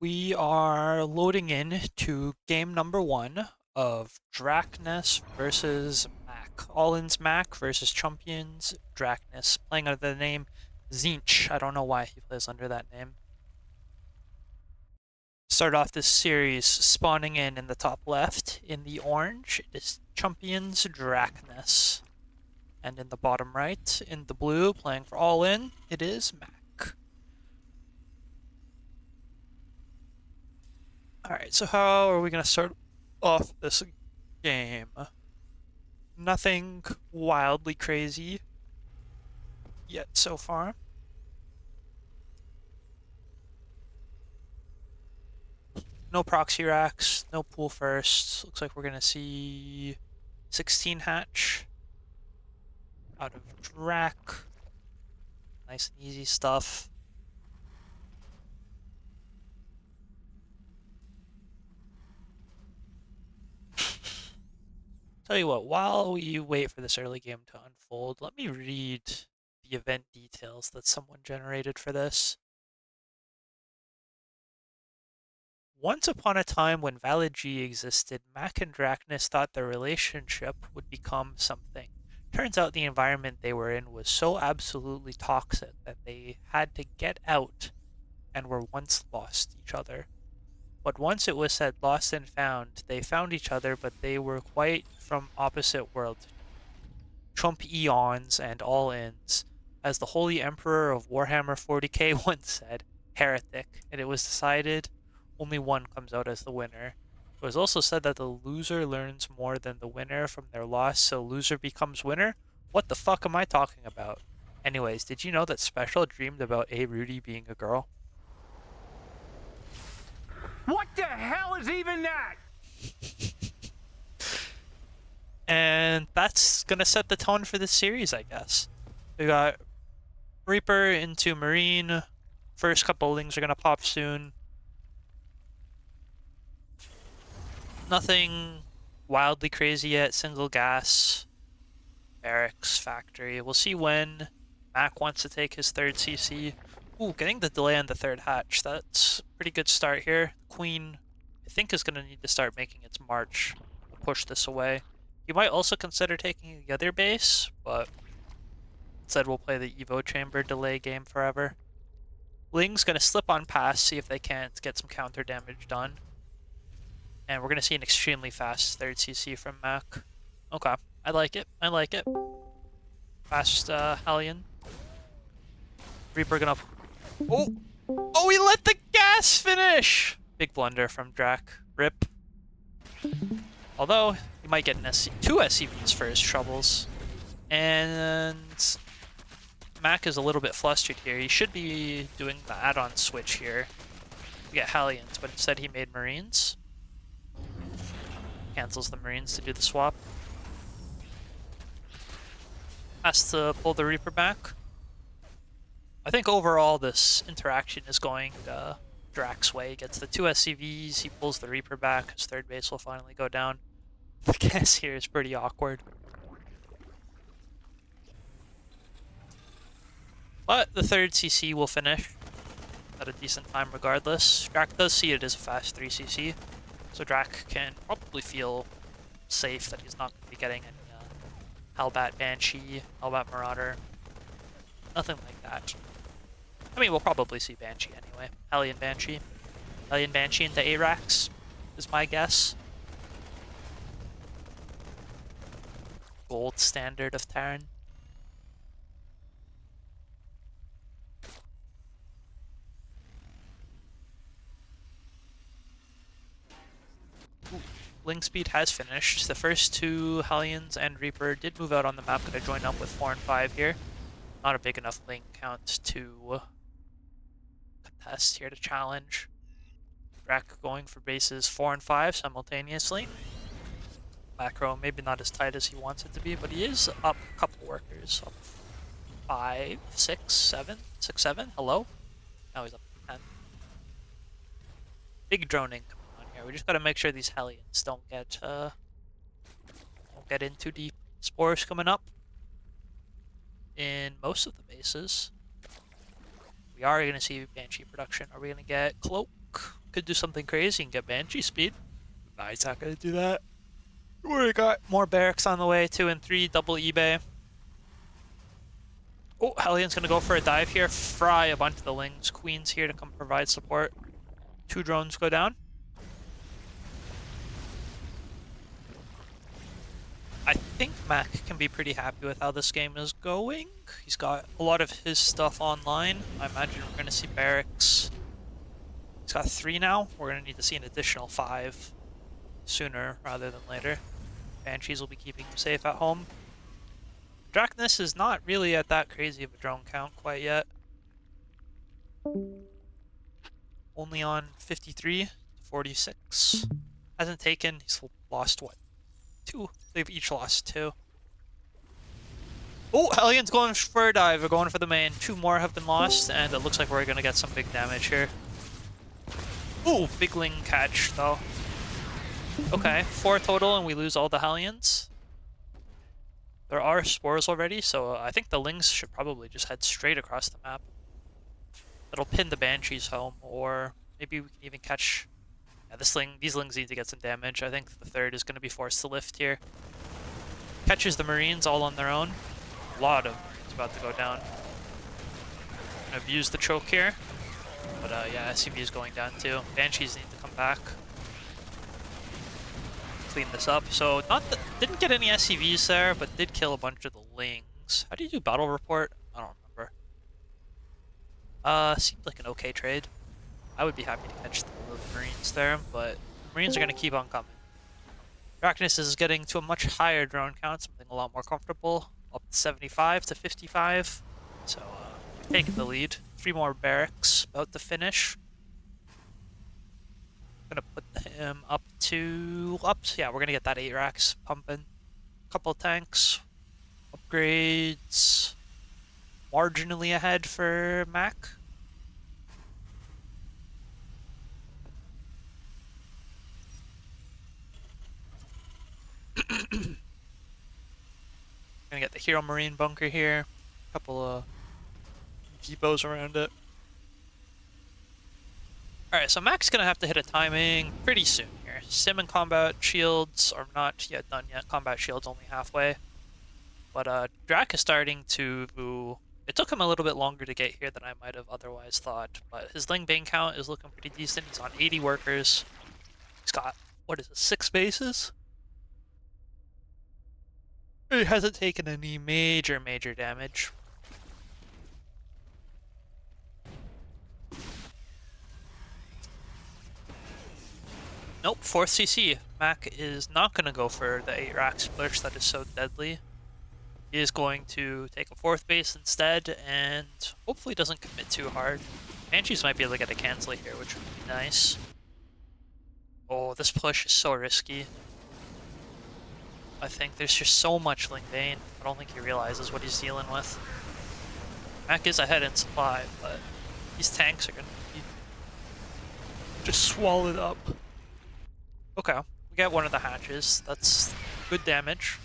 We are loading in to game number one of Draknas versus Mac. All-in's Mac versus Champions Draknas, playing under the name Zinch. I don't know why he plays under that name. Start off this series spawning in the top left. In the orange, it is Champions Draknas. And in the bottom right, in the blue, playing for All-in, it is Mac. Alright, so how are we going to start off this game? Nothing wildly crazy yet so far. No proxy racks, no pool first. Looks like we're going to see 16 hatch out of Drak. Nice and easy stuff. Tell you what, while we wait for this early game to unfold, let me read the event details that someone generated for this. Once upon a time when Valid G existed, Mac and Draknas thought their relationship would become something. Turns out the environment they were in was so absolutely toxic that they had to get out and were once lost each other. But once it was said lost and found, they found each other, but they were quite from opposite worlds. Trump eons and all-ins. As the Holy Emperor of Warhammer 40k once said, heretic, and it was decided only one comes out as the winner. It was also said that the loser learns more than the winner from their loss, so loser becomes winner? What the fuck am I talking about? Anyways, did you know that Special dreamed about A. Rudy being a girl? What the hell is even that? And that's gonna set the tone for this series, I guess. We got Reaper into Marine. First couple lings are gonna pop soon. Nothing wildly crazy yet. Single gas, barracks, factory. We'll see when Mac wants to take his third CC. Ooh, getting the delay on the third hatch. That's a pretty good start here. Queen, I think, is gonna need to start making its march to push this away. You might also consider taking the other base, but instead we'll play the Evo Chamber delay game forever. Ling's gonna slip on pass, see if they can't get some counter damage done. And we're gonna see an extremely fast third CC from Mac. Okay, I like it. I like it. Fast Hellion. Reaper gonna... Oh! Oh, he let the gas finish! Big blunder from Drak. Rip. Although, he might get an two SCVs for his troubles. And Mac is a little bit flustered here. He should be doing the add-on switch here to get Hellions, but instead he made Marines. Cancels the Marines to do the swap. Has to pull the Reaper back. I think overall this interaction is going Drak's way. He gets the two SCVs, he pulls the Reaper back, his third base will finally go down. The guess here is pretty awkward. But the third CC will finish at a decent time regardless. Drak does see it as a fast 3cc, so Drak can probably feel safe that he's not going to be getting any Hellbat Banshee, Hellbat Marauder, nothing like that. I mean, we'll probably see Banshee anyway. Hellion Banshee. Hellion Banshee into A-Rax is my guess. Gold standard of Terran. Ling speed has finished. The first two Hellions and Reaper did move out on the map, going to join up with 4 and 5 here. Not a big enough Ling count to contest here to challenge. Drak going for bases 4 and 5 simultaneously. Macro maybe not as tight as he wants it to be, but he is up a couple workers. Up 5, 6, 7, 6, 7. Hello? Now he's up to 10. Big droning coming on here. We just gotta make sure these Hellions don't get in too deep. Spores coming up in most of the bases. we are going to see Banshee production. Are we going to get Cloak? Could do something crazy and get Banshee speed. No, he's not going to do that. We already got more barracks on the way, 2 and 3, double eBay. Oh, Hellions going to go for a dive here. Fry a bunch of the Lings. Queen's here to come provide support. 2 drones go down. I think Mac can be pretty happy with how this game is going. He's got a lot of his stuff online. I imagine we're going to see barracks. He's got 3 now. We're going to need to see an additional 5 sooner rather than later. Banshees will be keeping him safe at home. Draknas is not really at that crazy of a drone count quite yet. Only on 53 to 46. Hasn't taken, he's lost what? 2? They've each lost 2. Oh, Hellions going for a dive. We're going for the main. 2 more have been lost, and it looks like we're going to get some big damage here. Ooh, big Ling catch, though. Okay, 4 total, and we lose all the Hellions. There are spores already, so I think the Lings should probably just head straight across the map. It'll pin the Banshees home, or maybe we can even catch... Yeah, these Lings need to get some damage. I think the 3rd is going to be forced to lift here. Catches the Marines all on their own. A lot of Marines about to go down. Gonna abuse the choke here. But yeah, SCV is going down too. Banshees need to come back. Clean this up. So didn't get any SCVs there, but did kill a bunch of the Lings. How do you do battle report? I don't remember. Seemed like an okay trade. I would be happy to catch the Marines there, but the Marines are gonna keep on coming. Draknas is getting to a much higher drone count, something a lot more comfortable, up to 75 to 55. So taking the lead. 3 more barracks about to finish. Gonna put him up to yeah, we're gonna get that 8 racks pumping. Couple tanks, upgrades, marginally ahead for Mac. Gonna get the Hero Marine bunker here. Couple of depots around it. Alright, so Mac's gonna have to hit a timing pretty soon here. Sim and combat shields are not yet done yet. Combat shields only halfway. But Drak is starting to... It took him a little bit longer to get here than I might have otherwise thought. But his Ling Bane count is looking pretty decent. He's on 80 workers. He's got, what is it, 6 bases? He hasn't taken any major damage. Nope, 4th CC. Mac is not going to go for the 8 rack splurge that is so deadly. He is going to take a 4th base instead, and hopefully doesn't commit too hard. Banshees might be able to get a cancel here, which would be nice. Oh, this push is so risky. I think there's just so much Ling Bane. I don't think he realizes what he's dealing with. Mac is ahead in supply, but these tanks are going to be just swallowed up. Okay, we got one of the hatches. That's good damage.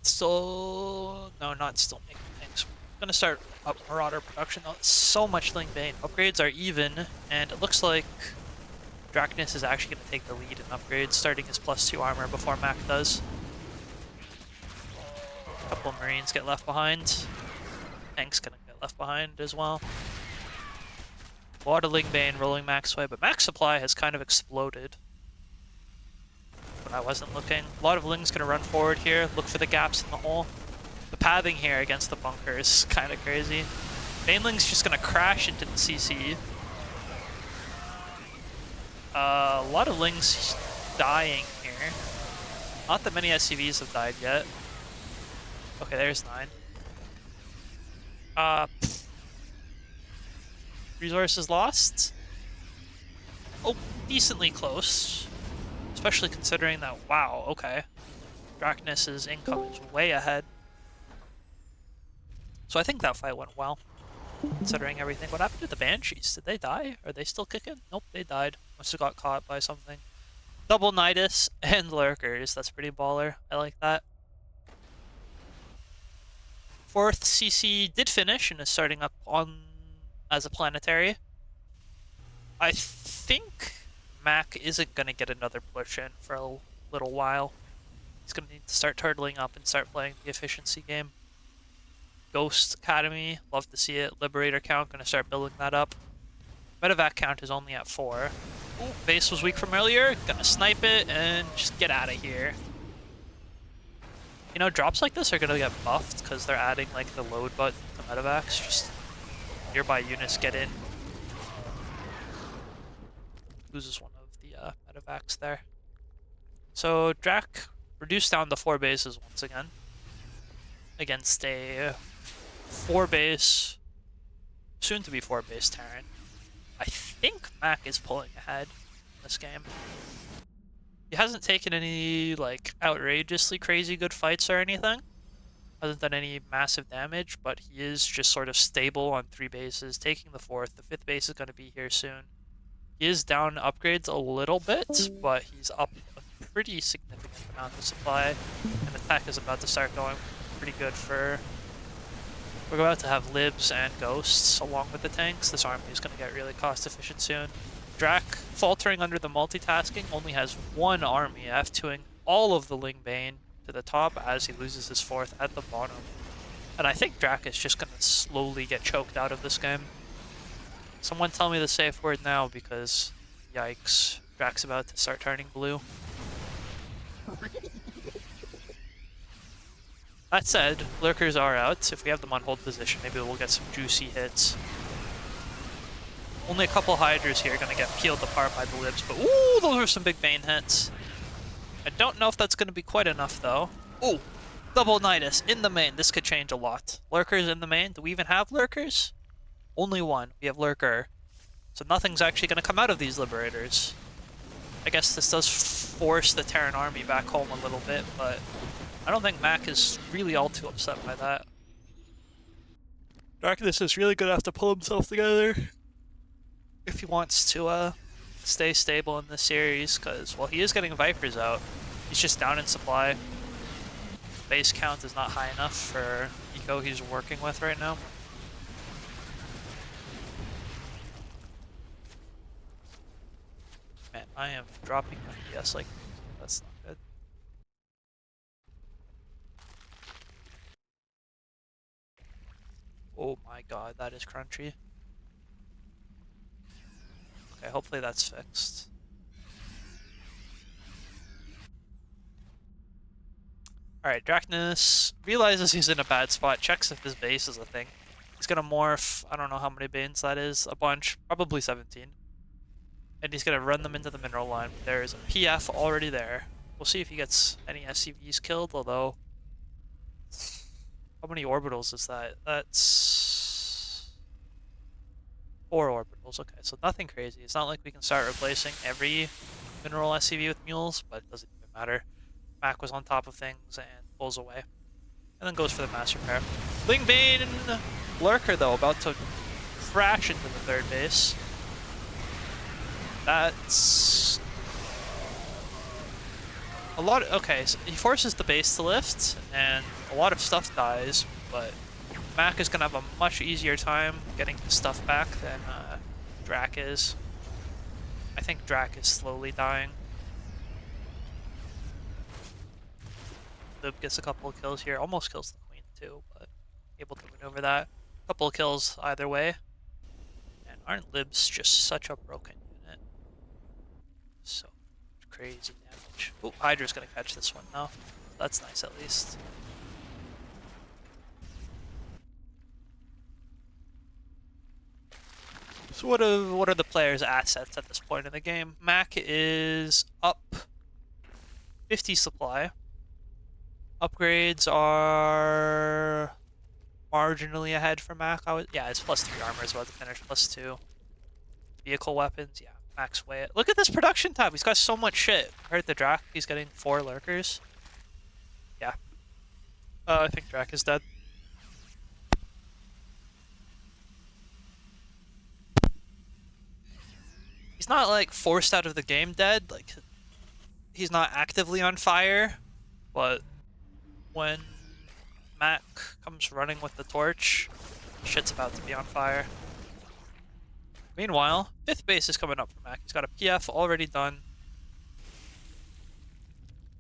Still... No, not still making tanks. I'm gonna start up Marauder production though. So much Ling Bane. Upgrades are even, and it looks like Draknas is actually going to take the lead in upgrades, starting his +2 armor before Mac does. A couple of Marines get left behind. Tank's going to get left behind as well. A lot of Ling Bane rolling Mac's way, but Mac's supply has kind of exploded. But I wasn't looking. A lot of Ling's going to run forward here, look for the gaps in the hole. The pathing here against the bunker is kind of crazy. Baneling's just going to crash into the CC. A lot of Lings dying here. Not that many SCVs have died yet. Okay, there's 9. Resources lost. Oh, decently close. Especially considering that, wow, okay. Draknas' income is way ahead. So I think that fight went well. Considering everything. What happened to the Banshees? Did they die? Are they still kicking? Nope, they died. Must have got caught by something. Double Nidus and Lurkers. That's pretty baller. I like that. 4th CC did finish and is starting up on as a planetary. I think Mac isn't going to get another push in for a little while. He's going to need to start turtling up and start playing the efficiency game. Ghost Academy, love to see it. Liberator count, going to start building that up. Medevac count is only at 4. Ooh, base was weak from earlier. Gonna snipe it and just get out of here. You know, drops like this are gonna get buffed because they're adding like the load button to medevacs. Just nearby units get in. Loses one of the medevacs there. So Drak reduced down to 4 bases once again against a 4 base, soon to be 4 base Terran. I think Mac is pulling ahead in this game. He hasn't taken any like outrageously crazy good fights or anything. Hasn't done any massive damage, but he is just sort of stable on 3 bases, taking the 4th. The 5th base is going to be here soon. He is down upgrades a little bit, but he's up a pretty significant amount of supply, and the tech is about to start going pretty good for... We're about to have libs and ghosts along with the tanks. This army is going to get really cost efficient soon. Drak, faltering under the multitasking, only has 1 army, F2ing all of the Lingbane to the top as he loses his 4th at the bottom. And I think Drak is just going to slowly get choked out of this game. Someone tell me the safe word now, because yikes, Drak's about to start turning blue. That said, lurkers are out. If we have them on hold position, maybe we'll get some juicy hits. Only a couple Hydras here gonna get peeled apart by the libs, but ooh, those are some big Bane hits. I don't know if that's gonna be quite enough though. Ooh, double Nidus in the main. This could change a lot. Lurkers in the main. Do we even have lurkers? Only 1. We have lurker. So nothing's actually gonna come out of these liberators. I guess this does force the Terran army back home a little bit, but I don't think Mac is really all too upset by that. Draknas is really gonna have to pull himself together if he wants to stay stable in this series, because, well, he is getting Vipers out. He's just down in supply. Base count is not high enough for eco he's working with right now. Man, I am dropping FPS like that's not good. Oh my god, that is crunchy. Okay, hopefully that's fixed. Alright, Draknas realizes he's in a bad spot, checks if his base is a thing. He's gonna morph, I don't know how many Banes that is, a bunch, probably 17. And he's gonna run them into the mineral line. There's a PF already there. We'll see if he gets any SCVs killed, although... How many orbitals is that? That's... 4 orbitals, okay, so nothing crazy. It's not like we can start replacing every mineral SCV with mules, but it doesn't even matter. Mac was on top of things and pulls away. And then goes for the mass repair. Lingbane Lurker, though, about to crash into the 3rd base. That's... a lot of... Okay, so he forces the base to lift, and a lot of stuff dies, but Mac is going to have a much easier time getting his stuff back than Drak is. I think Drak is slowly dying. Lib gets a couple of kills here, almost kills the queen too, but able to maneuver that. Couple of kills either way. And aren't libs just such a broken unit? So crazy damage. Oh, Hydra's gonna catch this one now. That's nice at least. So what are the players' assets at this point in the game? Mac is up 50 supply. Upgrades are marginally ahead for Mac. Yeah, it's +3 armor is about to finish, +2. Vehicle weapons, yeah, Mac's way it. Look at this production tab. He's got so much shit. Heard the Drak, he's getting 4 lurkers. Yeah. I think Drak is dead. He's not like forced out of the game dead. Like, he's not actively on fire, but when Mac comes running with the torch, shit's about to be on fire. Meanwhile, 5th base is coming up for Mac. He's got a PF already done.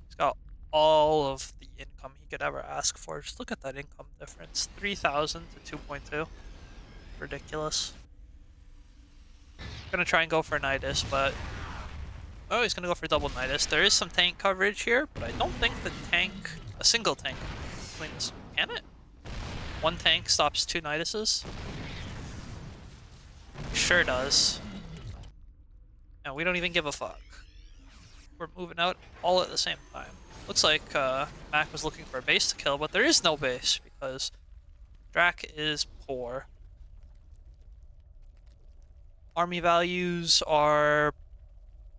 He's got all of the income he could ever ask for. Just look at that income difference. 3,000 to 2.2. Ridiculous. Gonna try and go for Nidus, but... Oh, he's gonna go for double Nidus. There is some tank coverage here, but I don't think the tank... A single tank cleans... Can it? One tank stops 2 Niduses? Sure does. And we don't even give a fuck. We're moving out all at the same time. Looks like Mac was looking for a base to kill, but there is no base because Drak is poor. Army values are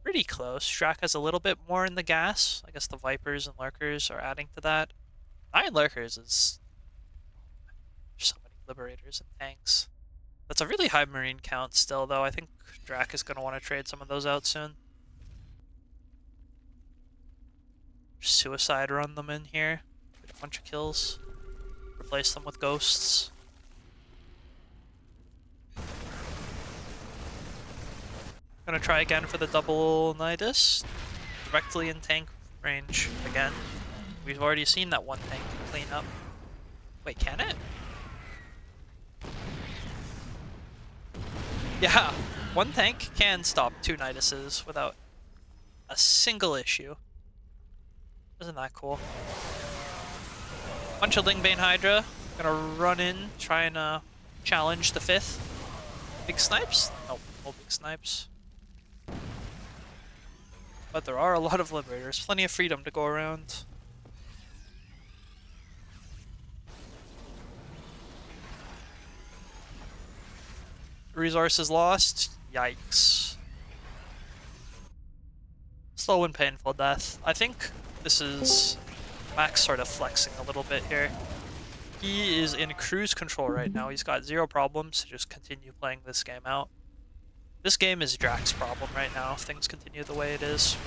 pretty close. Drak has a little bit more in the gas. I guess the Vipers and Lurkers are adding to that. 9 Lurkers is... There's so many Liberators and tanks. That's a really high Marine count still, though. I think Drak is going to want to trade some of those out soon. Suicide run them in here. Get a bunch of kills. Replace them with ghosts. Gonna try again for the double Nidus. Directly in tank range again. We've already seen that one tank clean up. Wait, can it? Yeah, one tank can stop 2 Niduses without a single issue. Isn't that cool? Bunch of Lingbane Hydra. Gonna run in, try and challenge the 5th. Big snipes? Nope, no big snipes. But there are a lot of Liberators. Plenty of freedom to go around. Resources lost. Yikes. Slow and painful death. I think this is Max sort of flexing a little bit here. He is in cruise control right now. He's got 0 problems to just continue playing this game out. This game is Drak's problem right now if things continue the way it is.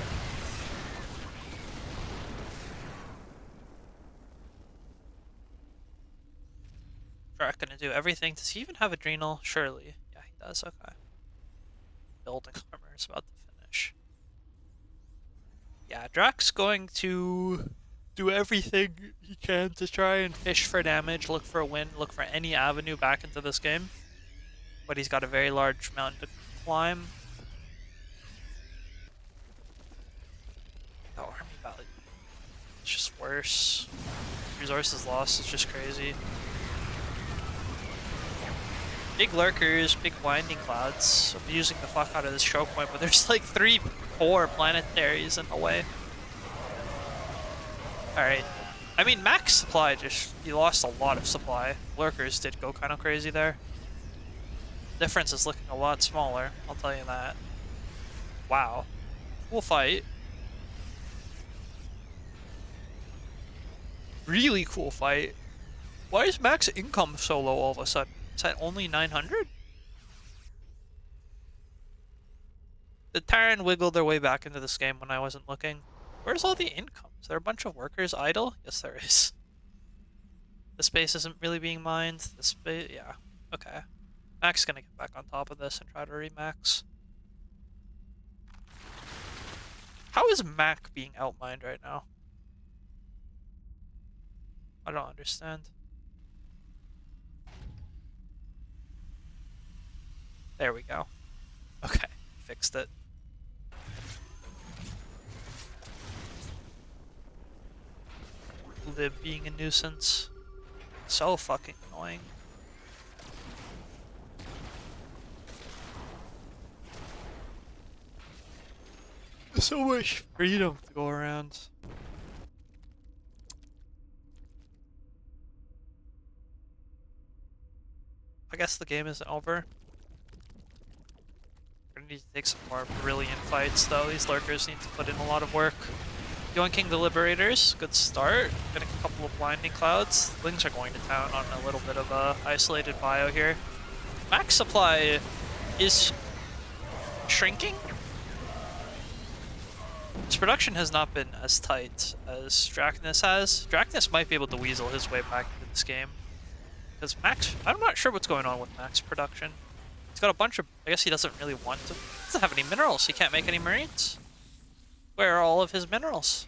Drak gonna do everything. Does he even have Adrenal? Surely. Yeah, he does. Okay. Building armor is about to finish. Yeah, Drak's going to do everything he can to try and fish for damage, look for a win, look for any avenue back into this game. But he's got a very large mountain to climb. The army value. It's just worse. Resources lost is just crazy. Big lurkers, big blinding clouds. So I'm using the fuck out of this choke point, but there's like 3-4 planetaries in the way. Alright. I mean, max supply he lost a lot of supply. Lurkers did go kind of crazy there. Difference is looking a lot smaller, I'll tell you that. Wow. Cool fight. Really cool fight. Why is max income so low all of a sudden? Is that only 900? Did Terran wiggle their way back into this game when I wasn't looking? Where's all the income? Is there a bunch of workers idle? Yes, there is. The space isn't really being mined. The space, yeah. Okay. Mac's gonna get back on top of this and try to remax. How is Mac being outmined right now? I don't understand. There we go. Okay, fixed it. Lib being a nuisance. So fucking annoying. So much freedom to go around. I guess the game isn't over. We're gonna need to take some more brilliant fights though. These lurkers need to put in a lot of work. Yoinking the Liberators, good start. Getting a couple of blinding clouds. Lings are going to town on a little bit of a isolated bio here. Max supply is shrinking. His production has not been as tight as Draknas has. Draknas might be able to weasel his way back into this game. Because Max, I'm not sure what's going on with Max production. He's got a bunch of, I guess he doesn't really want to. He doesn't have any minerals. He can't make any marines. Where are all of his minerals?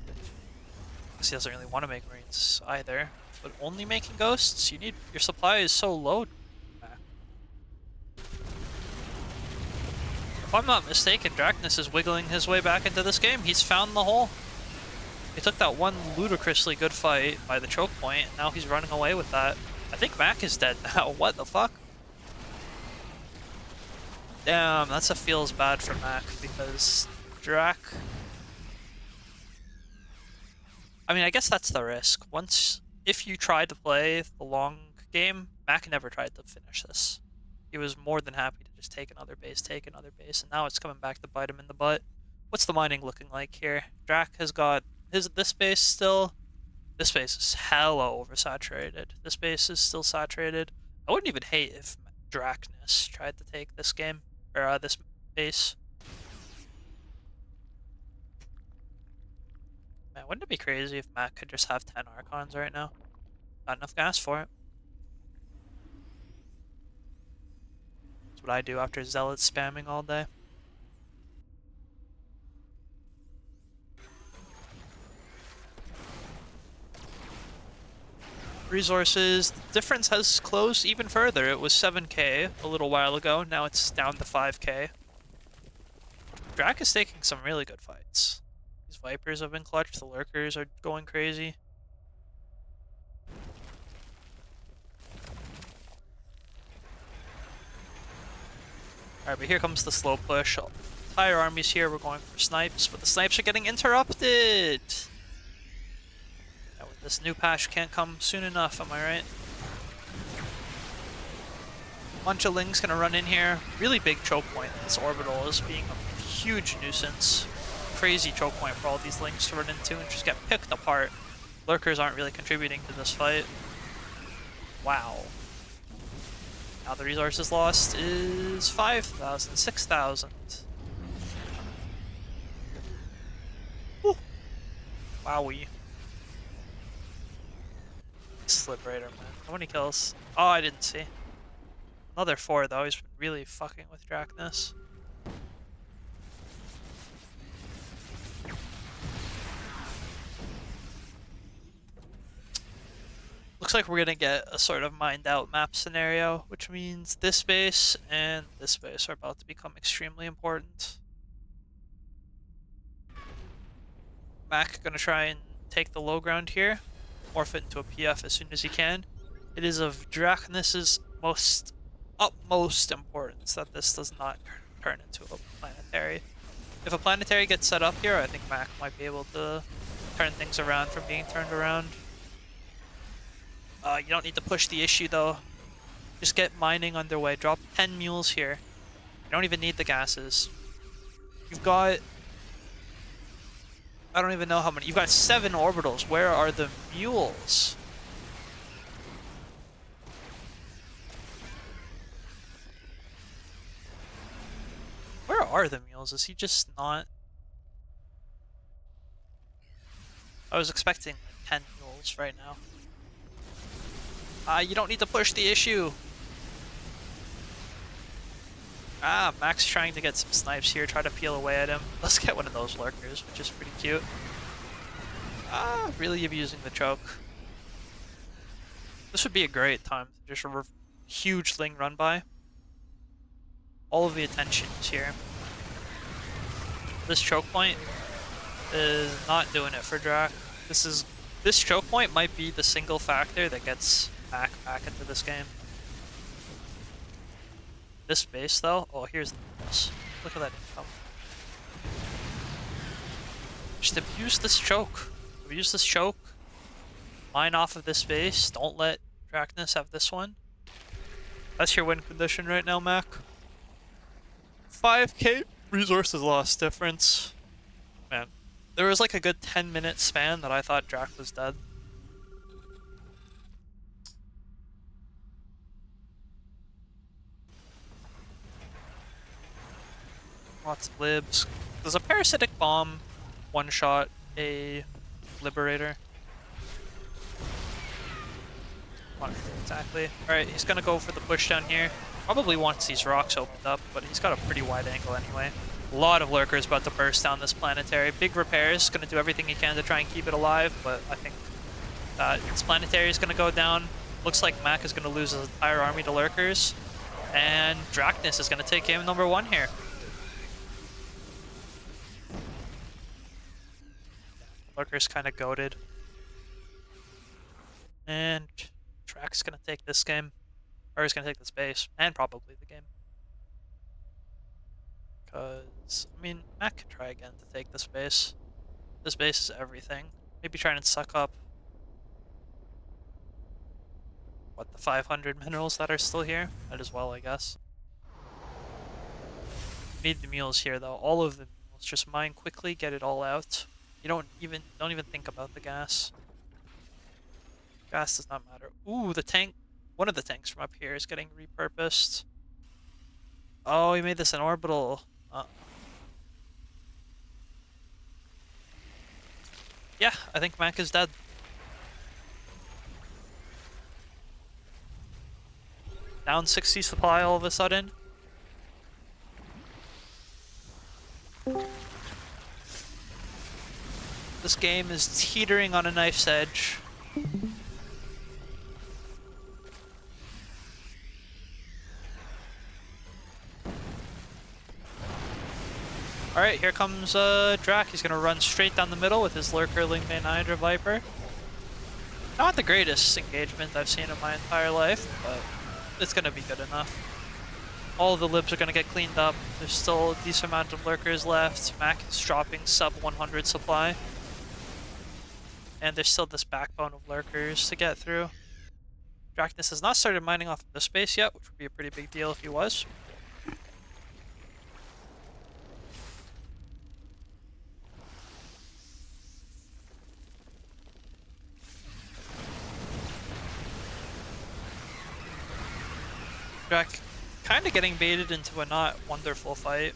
I guess he doesn't really want to make marines either. But only making ghosts? You need, your supply is so low. If I'm not mistaken, Draknas is wiggling his way back into this game. He's found the hole. He took that one ludicrously good fight by the choke point, and now he's running away with that. I think Mac is dead now. What the fuck? Damn, that's a feels bad for Mac, because Drak... I mean, I guess that's the risk. If you try to play the long game, Mac never tried to finish this. He was more than happy to just take another base, and now it's coming back to bite him in the butt. What's the mining looking like here? Drak has got this base still. This base is hella oversaturated. This base is still saturated. I wouldn't even hate if Draknas tried to take this game, or this base. Man, wouldn't it be crazy if Mac could just have 10 Archons right now? Not enough gas for it. That's what I do after Zealots spamming all day. Resources, the difference has closed even further. It was 7k a little while ago, now it's down to 5k. Drak is taking some really good fights. These Vipers have been clutch, the Lurkers are going crazy. Alright, but here comes the slow push. Entire armies here, we're going for snipes, but the snipes are getting interrupted! This new patch can't come soon enough, am I right? Bunch of Lings gonna run in here. Really big choke point. This orbital is being a huge nuisance. Crazy choke point for all these Lings to run into and just get picked apart. Lurkers aren't really contributing to this fight. Wow. Now the resources lost is 5,000, 6,000. Wowie. Liberator, man. How many kills? Oh, I didn't see. Another 4, though. He's been really fucking with Draknas. Looks like we're gonna get a sort of mined out map scenario, which means this base and this base are about to become extremely important. Mac gonna try and take the low ground here. Morph it into a PF as soon as he can. It is of Draknas' utmost importance that this does not turn into a planetary. If a planetary gets set up here, I think Mac might be able to turn things around from being turned around. You don't need to push the issue though. Just get mining underway. Drop 10 mules here. You don't even need the gases. You've got... I don't even know how many. You've got 7 orbitals. Where are the mules? Where are the mules? Is he just not... I was expecting like 10 mules right now. You don't need to push the issue. Max trying to get some snipes here, try to peel away at him. Let's get one of those lurkers, which is pretty cute. Really abusing the choke. This would be a great time to just a huge Ling run by. All of the attention is here. This choke point is not doing it for Drak. This choke point might be the single factor that gets Mac back into this game. This base though, oh here's the base. Look at that income. Just abuse this choke. Abuse this choke. Mine off of this base. Don't let Draknas have this one. That's your win condition right now, Mac. 5k resources lost difference. Man, there was like a good 10-minute span that I thought Drak was dead. Lots of libs. Does a parasitic bomb one-shot a liberator? Monitor exactly. Alright, he's gonna go for the push down here. Probably wants these rocks opened up, but he's got a pretty wide angle anyway. A lot of lurkers about to burst down this planetary. Big repairs, gonna do everything he can to try and keep it alive, but I think this planetary is gonna go down. Looks like Mac is gonna lose his entire army to lurkers. And Draknas is gonna take game number 1 here. Lurker's kind of goated. And Drak's gonna take this game. Or he's gonna take this base. And probably the game. Because, I mean, Mac could try again to take this base. This base is everything. Maybe try and suck up, what, the 500 minerals that are still here? Might as well, I guess. Need the mules here, though. All of the mules. Just mine quickly, get it all out. You don't even think about the gas. Gas does not matter. Ooh, the tank. One of the tanks from up here is getting repurposed. Oh, he made this an orbital. Yeah, I think Mac is dead. Down 60 supply all of a sudden. This game is teetering on a knife's edge. Alright, here comes Drak. He's gonna run straight down the middle with his Lurker Lingmane Hydra Viper. Not the greatest engagement I've seen in my entire life, but it's gonna be good enough. All of the libs are gonna get cleaned up. There's still a decent amount of lurkers left. Mac is dropping sub 100 supply. And there's still this backbone of lurkers to get through. Draknas has not started mining off of this space yet, which would be a pretty big deal if he was. Drak kind of getting baited into a not wonderful fight.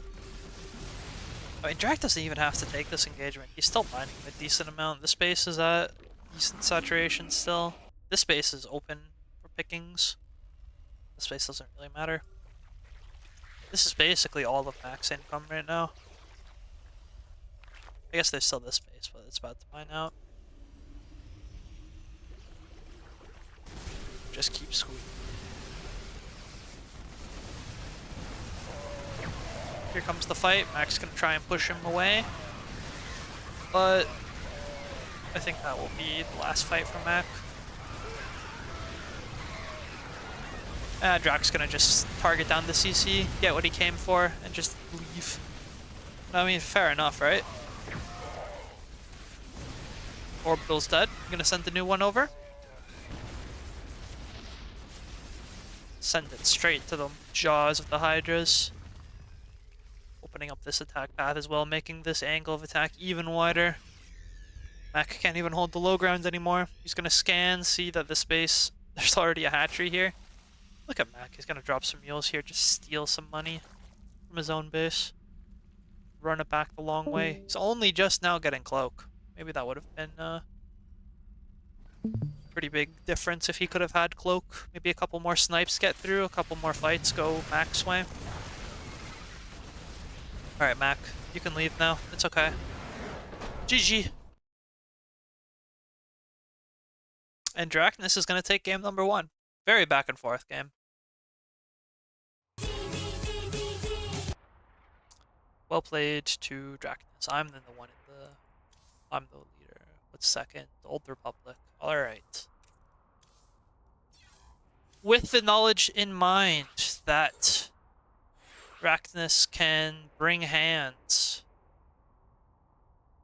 I mean, Drak doesn't even have to take this engagement. He's still mining a decent amount. This space is at decent saturation still. This space is open for pickings. This space doesn't really matter. This is basically all of max income right now. I guess there's still this space, but it's about to mine out. Just keep squeezing. Here comes the fight. Mac's gonna try and push him away. But I think that will be the last fight for Mac. Drak's gonna just target down the CC, get what he came for, and just leave. I mean, fair enough, right? Orbital's dead. I'm gonna send the new one over. Send it straight to the jaws of the Hydras. Opening up this attack path as well, making this angle of attack even wider. Mac can't even hold the low ground anymore. He's gonna scan, see that the space, there's already a hatchery here. Look at Mac, he's gonna drop some mules here, just steal some money from his own base. Run it back the long way. He's only just now getting cloak. Maybe that would have been a pretty big difference if he could have had cloak. Maybe a couple more snipes get through, a couple more fights go Mac's way. Alright, Mac, you can leave now. It's okay. GG. And Draknas is going to take game number 1. Very back and forth game. Well played to Draknas. I'm then the one in the... I'm the leader. What's second? The Old Republic. Alright. With the knowledge in mind that Draknas can bring hands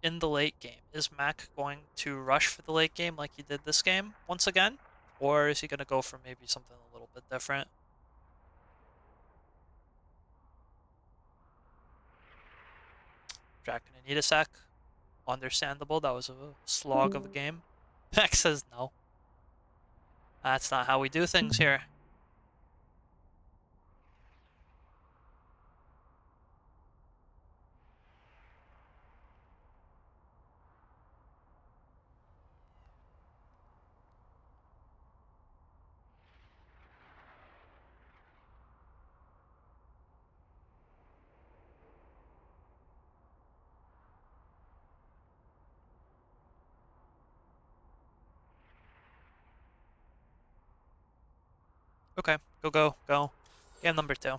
in the late game, is Mac going to rush for the late game like he did this game once again? Or is he going to go for maybe something a little bit different? Drak gonna need a sec. Understandable, that was a slog of a game. Mac says no. That's not how we do things here. Okay, go. Game number 2.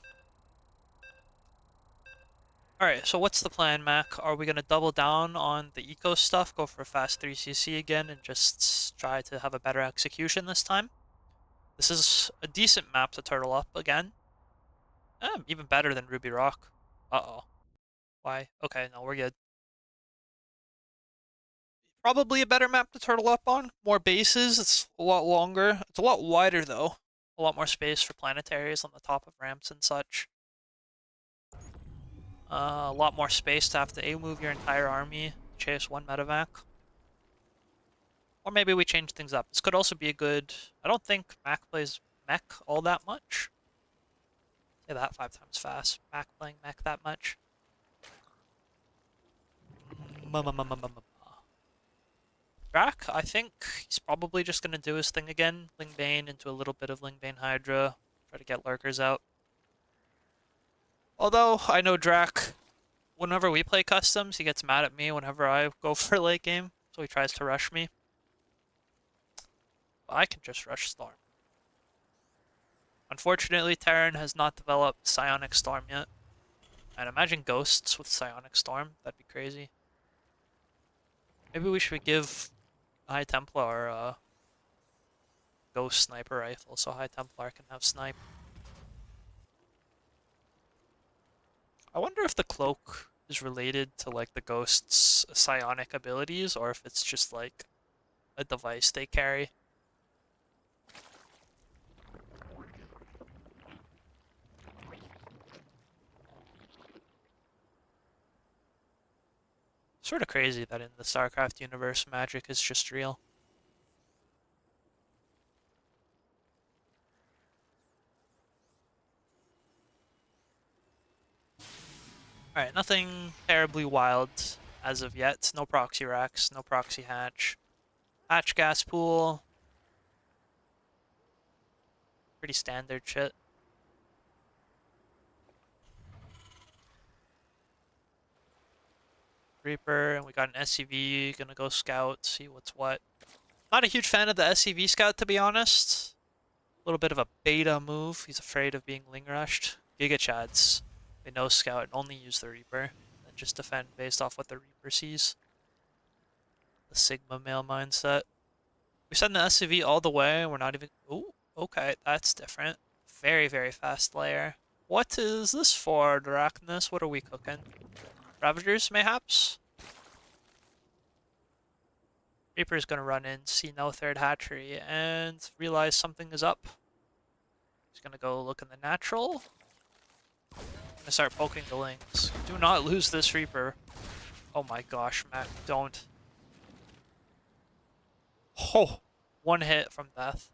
Alright, so what's the plan, Mac? Are we gonna double down on the eco stuff, go for a fast 3cc again, and just try to have a better execution this time? This is a decent map to turtle up again. Even better than Ruby Rock. Uh-oh. Why? Okay, no, we're good. Probably a better map to turtle up on. More bases, it's a lot longer. It's a lot wider, though. A lot more space for planetaries on the top of ramps and such. A lot more space to have to A-move your entire army, chase one medevac. Or maybe we change things up. This could also be a good... I don't think Mac plays mech all that much. Say that 5 times fast. Mac playing mech that much. Drak, I think he's probably just going to do his thing again. Lingbane into a little bit of Lingbane Hydra. Try to get lurkers out. Although, I know Drak, whenever we play customs, he gets mad at me whenever I go for late game. So he tries to rush me. But I can just rush Storm. Unfortunately, Terran has not developed Psionic Storm yet. And imagine Ghosts with Psionic Storm. That'd be crazy. Maybe we should give High Templar a Ghost Sniper Rifle so High Templar can have Snipe. I wonder if the Cloak is related to like the Ghost's psionic abilities or if it's just like a device they carry. Sort of crazy that in the StarCraft universe, magic is just real. Alright, nothing terribly wild as of yet. No proxy racks, no proxy hatch. Hatch gas pool. Pretty standard shit. Reaper, and we got an SCV, gonna go scout, see what's what. Not a huge fan of the SCV scout, to be honest. A little bit of a beta move. He's afraid of being Ling rushed. Giga Chads. They know scout and only use the Reaper. And just defend based off what the Reaper sees. The Sigma male mindset. We send the SCV all the way, and we're not even... Ooh, okay, that's different. Very, very fast layer. What is this for, Draknas? What are we cooking? Ravagers, mayhaps? Reaper's gonna run in, see no third hatchery, and realize something is up. He's gonna go look in the natural. Gonna start poking the lings. Do not lose this Reaper. Oh my gosh, Matt, don't. Oh, one hit from death.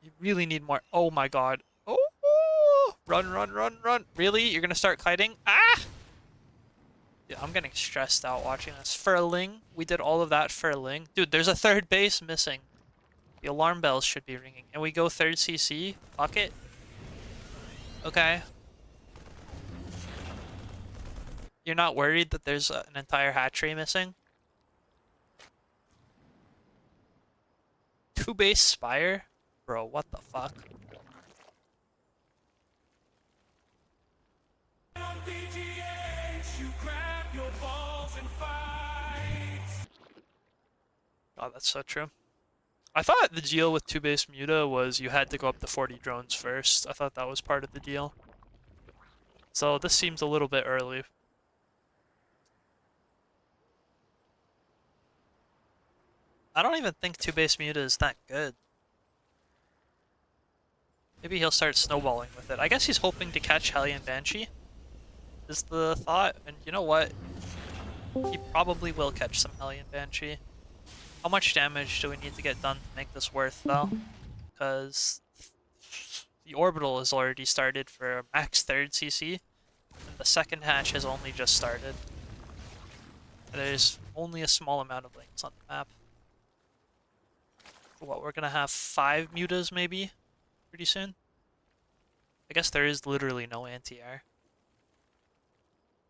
You really need more. Oh my god. Oh, run. Really? You're gonna start kiting? Ah! Yeah, I'm getting stressed out watching this. For a Ling, we did all of that for a Ling. Dude, there's a third base missing. The alarm bells should be ringing. And we go third CC? Fuck it. Okay. You're not worried that there's an entire hatchery missing? 2 base Spire? Bro, what the fuck? Oh, that's so true. I thought the deal with 2 base Muta was you had to go up to 40 drones first. I thought that was part of the deal. So this seems a little bit early. I don't even think 2 base Muta is that good. Maybe he'll start snowballing with it. I guess he's hoping to catch Hellion Banshee, is the thought. And you know what? He probably will catch some Hellion Banshee. How much damage do we need to get done to make this worth, though? Because the orbital has already started for max 3rd CC, and the second hatch has only just started. There's only a small amount of links on the map. What, we're gonna have 5 mutas, maybe? Pretty soon? I guess there is literally no anti-air.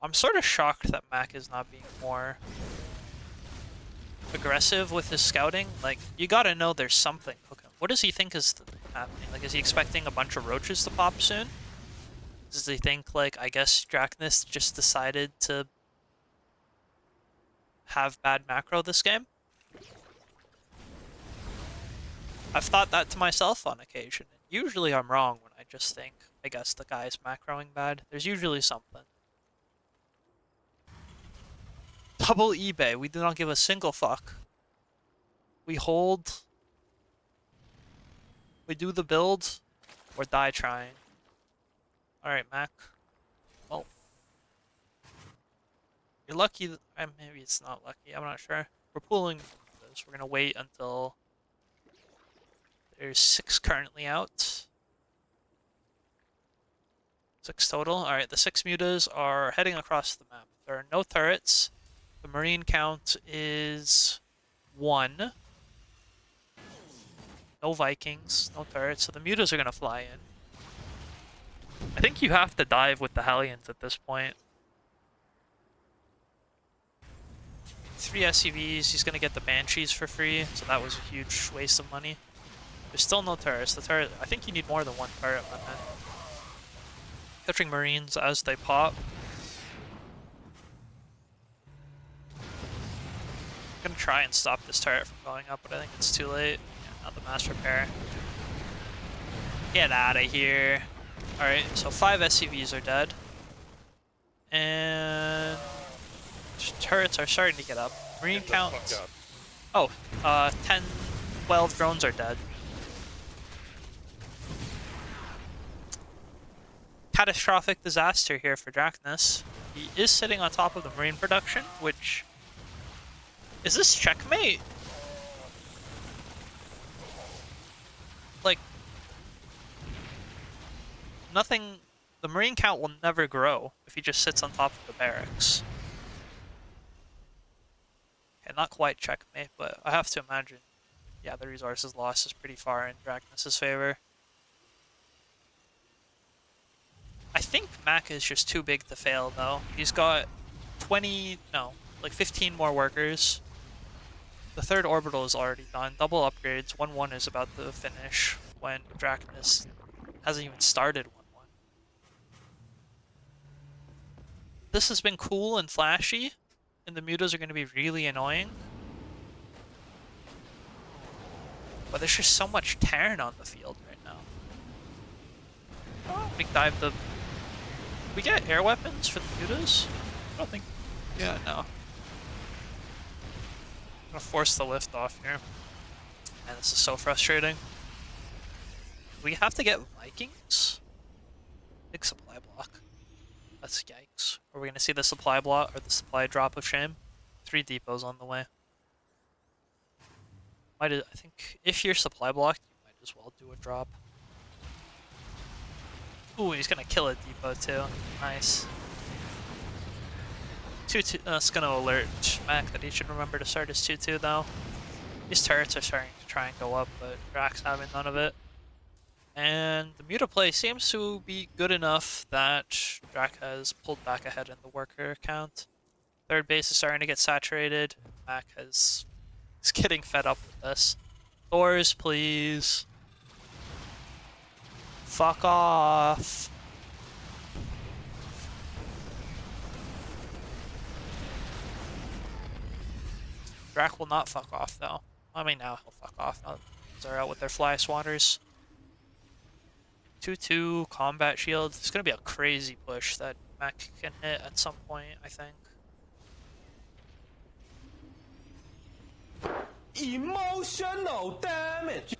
I'm sort of shocked that Mac is not being more aggressive with his scouting. Like, you gotta know there's something cooking. What does he think is happening? Like, is he expecting a bunch of roaches to pop soon? Does he think, like, I guess Draknas just decided to have bad macro this game? I've thought that to myself on occasion. And usually I'm wrong when I just think, I guess the guy's macroing bad. There's usually something. Double eBay. We do not give a single fuck. We hold. We do the build. Or die trying. Alright, Mac. Well, you're lucky. Maybe it's not lucky. I'm not sure. We're pooling this. We're gonna wait until there's 6 currently out. 6 total. Alright, the 6 mutas are heading across the map. There are no turrets. The marine count is 1. No Vikings, no turrets, so the mutas are gonna fly in. I think you have to dive with the Hellions at this point. 3 SCVs, he's gonna get the Banshees for free, so that was a huge waste of money. There's still no turrets. The turret, I think you need more than 1 turret, my man. Catching Marines as they pop. I'm gonna try and stop this turret from going up, but I think it's too late. Yeah, not the mass repair. Get out of here. Alright, so 5 SCVs are dead. And turrets are starting to get up. Marine count. Oh, 10, 12 drones are dead. Catastrophic disaster here for Draknas. He is sitting on top of the marine production, which... Is this checkmate? Like... Nothing... The marine count will never grow if he just sits on top of the barracks. Okay, not quite checkmate, but I have to imagine... Yeah, the resources loss is pretty far in Draknas' favor. I think Mac is just too big to fail, though. He's got 15 more workers. The 3rd orbital is already done. Double upgrades. 1-1 is about to finish when Draknas hasn't even started 1-1. This has been cool and flashy, and the mutas are going to be really annoying. But there's just so much Terran on the field right now. Oh, big dive the... We get air weapons for the mutas? I don't think... Yeah, no. I'm gonna force the lift off here. Man, this is so frustrating. We have to get Vikings? Big supply block. That's yikes. Are we gonna see the supply block or the supply drop of shame? 3 depots on the way. I think if you're supply blocked, you might as well do a drop. Ooh, he's gonna kill a depot too. Nice. 2-2. That's gonna alert Mac that he should remember to start his 2-2 though. These turrets are starting to try and go up, but Drax having none of it. And the muta play seems to be good enough that Drac has pulled back ahead in the worker count. 3rd base is starting to get saturated. Mac is getting fed up with this. Doors, please. Fuck off. Drac will not fuck off though. I mean, now he'll fuck off. Now they're out with their fly swatters. 2-2 combat shield. It's gonna be a crazy push that Mac can hit at some point, I think. Emotional damage.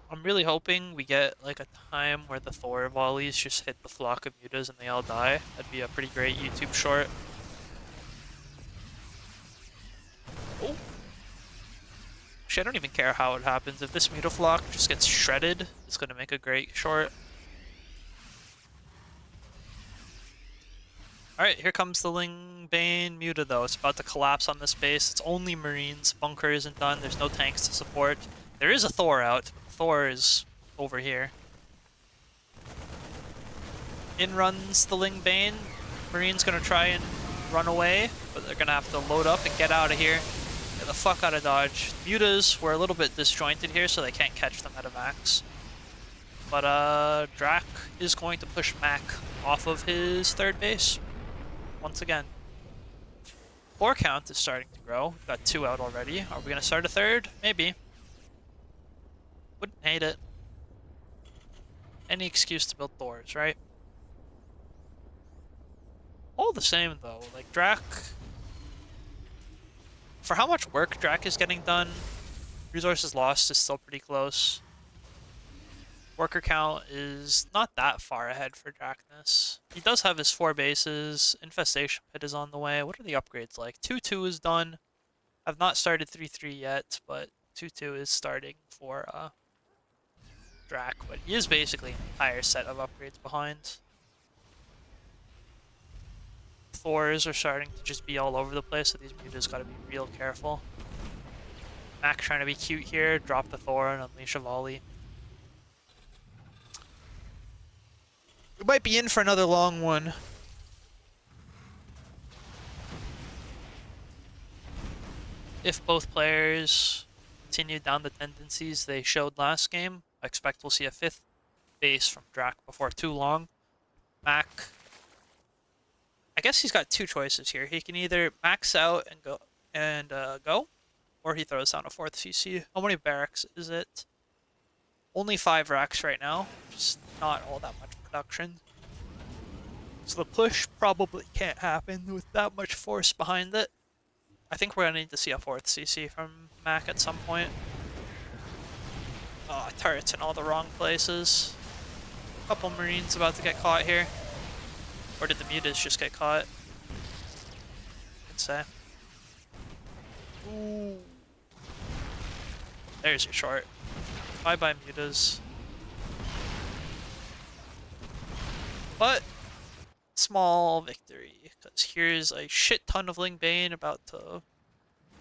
I'm really hoping we get like a time where the Thor volleys just hit the flock of mutas and they all die. That'd be a pretty great YouTube short. Oh. Actually, I don't even care how it happens. If this muta flock just gets shredded, it's gonna make a great short. Alright, here comes the Ling Bane muta though. It's about to collapse on this base. It's only Marines. Bunker isn't done. There's no tanks to support. There is a Thor out. Thor is over here. In runs the Ling Bane. Marine's gonna try and run away, but they're gonna have to load up and get out of here. Get the fuck out of dodge. Mutas were a little bit disjointed here, so they can't catch them at a max. But Drak is going to push Mac off of his third base once again. 4 count is starting to grow. We've got 2 out already. Are we going to start a third? Maybe. Wouldn't hate it. Any excuse to build Thors, right? All the same, though. Like, Drak... For how much work Drak is getting done, resources lost is still pretty close. Worker count is not that far ahead for Draknas. He does have his 4 bases. Infestation Pit is on the way. What are the upgrades like? 2-2 is done. I've not started 3-3 yet, but 2-2 is starting for Drak. But he is basically an entire set of upgrades behind. Thors are starting to just be all over the place, so these mutas gotta be real careful. Mac trying to be cute here, drop the Thor and unleash a volley. We might be in for another long one. If both players continue down the tendencies they showed last game, I expect we'll see a 5th base from Drak before too long. Mac, I guess he's got 2 choices here. He can either max out and go, or he throws down a 4th CC. How many barracks is it? Only 5 racks right now, just not all that much production. So the push probably can't happen with that much force behind it. I think we're gonna need to see a 4th CC from Mac at some point. Oh, turrets in all the wrong places. Couple Marines about to get caught here. Or did the mutas just get caught? I'd say. Ooh. There's your short. Bye-bye mutas. But small victory, because here's a shit ton of Ling Bane about to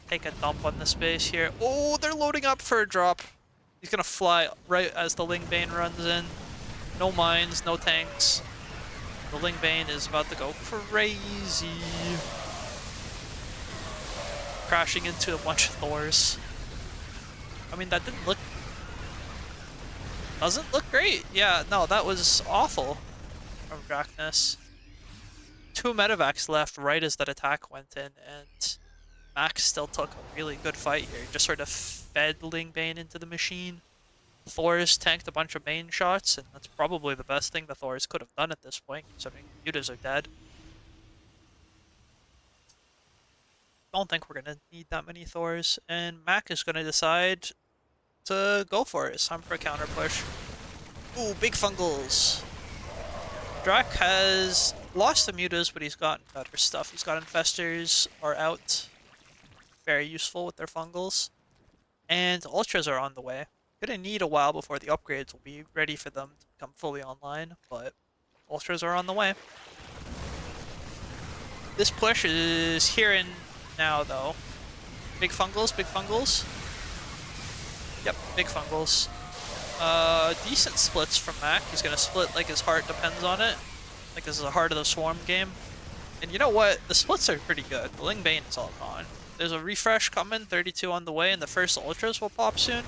take a dump on this base here. Oh, they're loading up for a drop. He's gonna fly right as the Ling Bane runs in. No mines, no tanks. The Ling Bane is about to go crazy. Crashing into a bunch of Thors. I mean, that didn't look... Doesn't look great. Yeah, no, that was awful from Draknas. 2 medevacs left right as that attack went in, and Max still took a really good fight here. Just sort of fed Ling Bane into the machine. Thors tanked a bunch of Bane shots, and that's probably the best thing the Thors could have done at this point, considering mutas are dead. Don't think we're gonna need that many Thors, and Mac is gonna decide to go for it. It's time for a counter push. Ooh, big fungals. Drak has lost the mutas, but he's gotten better stuff. He's got infestors are out. Very useful with their fungals. And ultras are on the way. Gonna need a while before the upgrades will be ready for them to become fully online, but ultras are on the way. This push is here and now, though. Big fungals, big fungals. Yep, big fungals. Decent splits from Mac. He's gonna split like his heart depends on it. Like this is a Heart of the Swarm game. And you know what? The splits are pretty good. The Ling Bane is all gone. There's a refresh coming, 32 on the way, and the first ultras will pop soon.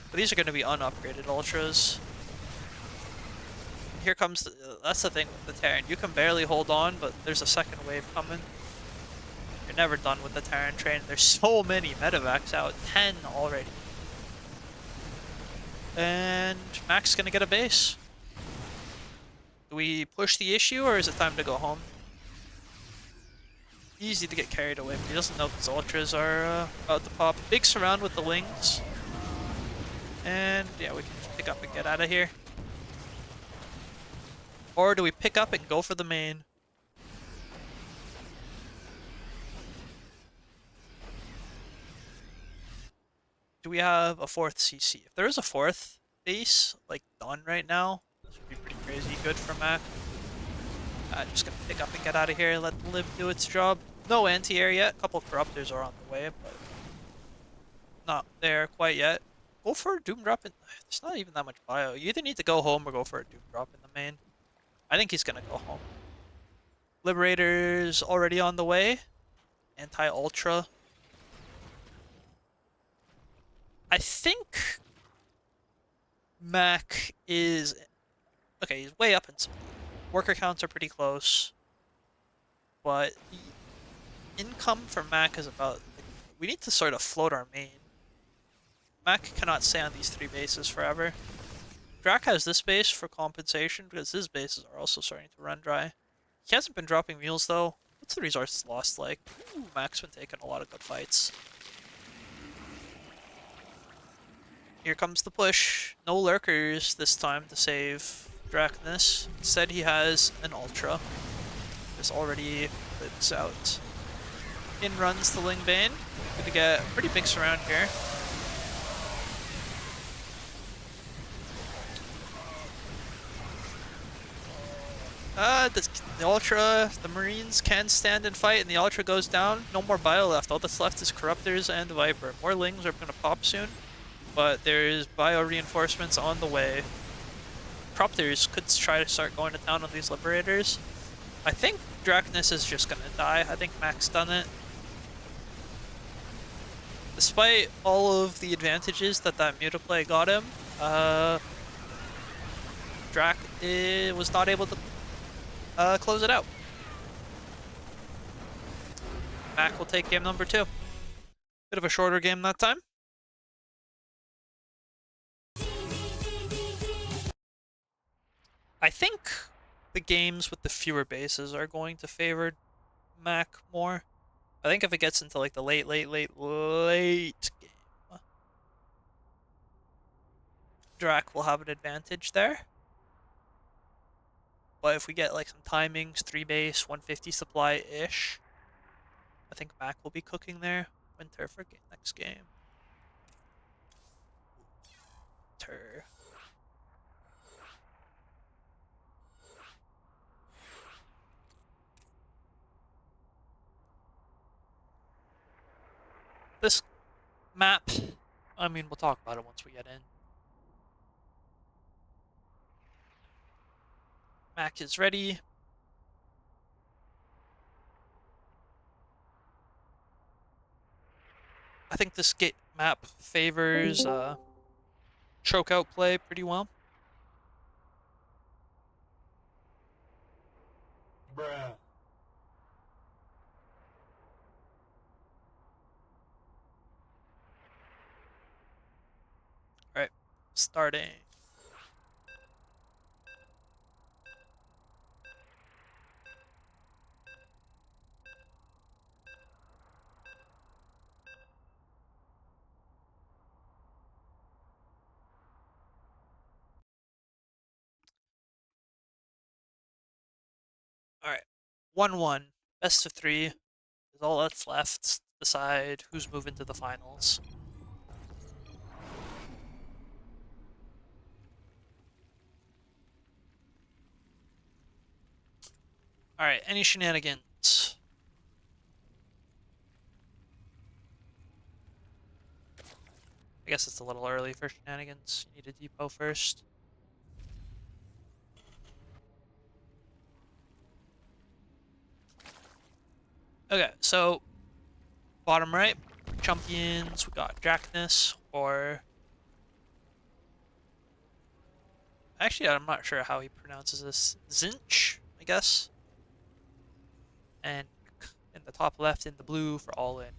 But these are gonna be unupgraded ultras. Here comes that's the thing with the Terran. You can barely hold on, but there's a second wave coming. You're never done with the Terran train. There's so many medevacs out. 10 already. And Mac's gonna get a base. Do we push the issue, or is it time to go home? Easy to get carried away, but he doesn't know his ultras are about to pop. Big surround with the wings. And yeah, we can just pick up and get out of here. Or do we pick up and go for the main? Do we have a 4th CC? If there is a 4th base, like, done right now, this would be pretty crazy good for Mac. Just gonna pick up and get out of here, let the Liv do its job. No anti-air yet. A couple corruptors are on the way, but not there quite yet. Go for a Doom Drop in... There's not even that much bio. You either need to go home or go for a Doom Drop in the main. I think he's gonna go home. Liberator's already on the way. Anti-Ultra. I think Mac is okay. He's way up in speed. Worker counts are pretty close, but the income for Mac is about like we need to sort of float our main. Mac cannot stay on these three bases forever. Drak has this base for compensation because his bases are also starting to run dry. He hasn't been dropping mules though. What's the resources lost like? Ooh, Mac's been taking a lot of good fights. Here comes the push. No lurkers this time to save Draknas. Instead he has an Ultra. This already lives out. In runs the Lingbane. Gonna get a pretty big surround here. The Ultra, the Marines can stand and fight, and the Ultra goes down. No more bio left. All that's left is Corruptors and Viper. More Lings are gonna pop soon, but there's bio reinforcements on the way. Corruptors could try to start going to town on these Liberators. I think Draknas is just gonna die. I think Mac's done it. Despite all of the advantages that Mutaplay got him, Drak was not able to close it out. Mac will take game number 2. Bit of a shorter game that time. I think the games with the fewer bases are going to favor Mac more. I think if it gets into like the late game, Drak will have an advantage there. But if we get like some timings, 3 base, 150 supply-ish, I think Mac will be cooking there. Winter for next game. Winter. This map, I mean, we'll talk about it once we get in. Mac is ready. I think this map favors choke out play pretty well. Bruh. Alright, starting. Alright, 1-1. Best of 3 is all that's left to decide who's moving to the finals. Alright, any shenanigans? I guess it's a little early for shenanigans. You need a depot first. Okay, so bottom right, champions, we got Draknas, or actually I'm not sure how he pronounces this. Zinch, I guess. And in the top left in the blue for all in.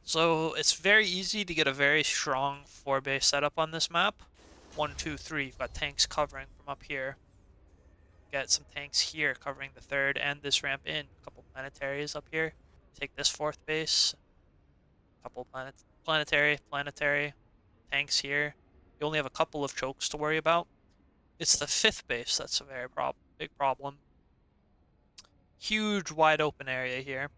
So it's very easy to get a very strong 4-base setup on this map. 1, 2, 3, you've got tanks covering from up here. Get some tanks here covering the third and this ramp in. A couple planetaries up here. Take this 4th base. A couple planetary. Tanks here. You only have a couple of chokes to worry about. It's the 5th base that's a very big problem. Huge wide open area here.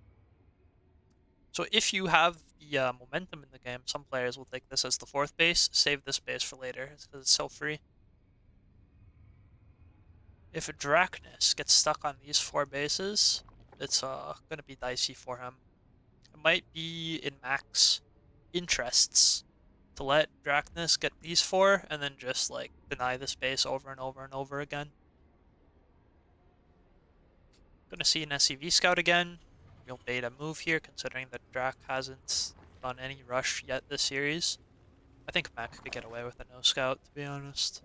So if you have the momentum in the game, some players will take this as the 4th base, save this base for later, because it's so free. If a Draknas gets stuck on these 4 bases, it's going to be dicey for him. It might be in Mac's interests to let Draknas get these 4 and then just like deny this base over and over and over again. Gonna see an SCV scout again. Real beta move here considering that Drak hasn't on any rush yet this series. I think Mac could get away with a no scout, to be honest.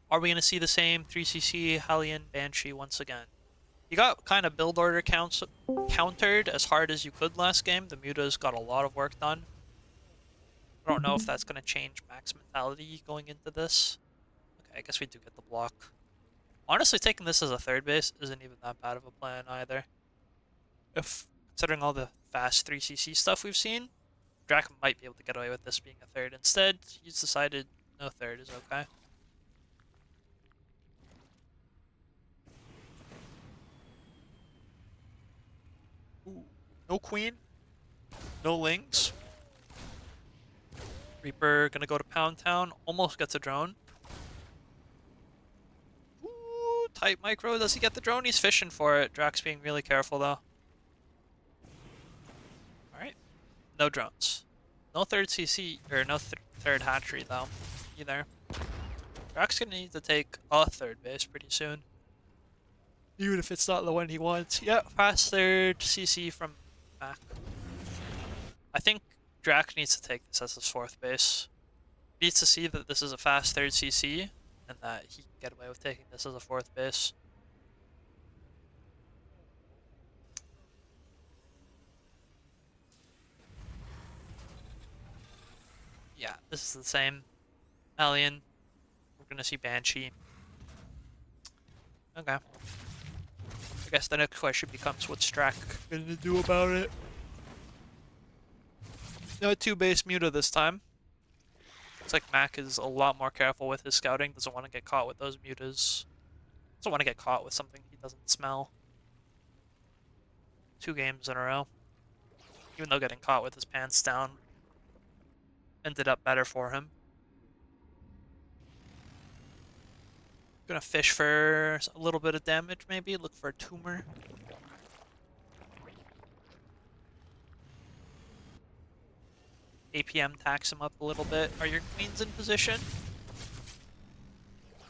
Are we going to see the same 3CC Hellion Banshee once again? You got kind of build order countered as hard as you could last game. The Mutas got a lot of work done. I don't know if that's going to change Mac's mentality going into this. Okay, I guess we do get the block. Honestly, taking this as a third base isn't even that bad of a plan either. If considering all the fast 3CC stuff we've seen, Drak might be able to get away with this being a third. Instead, he's decided no third is okay. Ooh, no queen, no lings. Reaper gonna go to Pound Town, almost gets a drone. Ooh, tight micro, does he get the drone? He's fishing for it. Drak's being really careful though. Alright, no drones. No third CC, or no third hatchery though, either. Drak's gonna need to take a third base pretty soon. Even if it's not the one he wants. Yeah, fast third CC from Mac. I think Drak needs to take this as his fourth base. He needs to see that this is a fast third CC and that he can get away with taking this as a fourth base. Yeah, this is the same. Alien. We're gonna see Banshee. Okay. I guess the next question becomes what's Drak gonna do about it? No two base Muta this time. Looks like Mac is a lot more careful with his scouting. Doesn't want to get caught with those Mutas. Doesn't want to get caught with something he doesn't smell. 2 games in a row. Even though getting caught with his pants down ended up better for him. Gonna fish for a little bit of damage, maybe. Look for a tumor. APM tacks him up a little bit. Are your queens in position?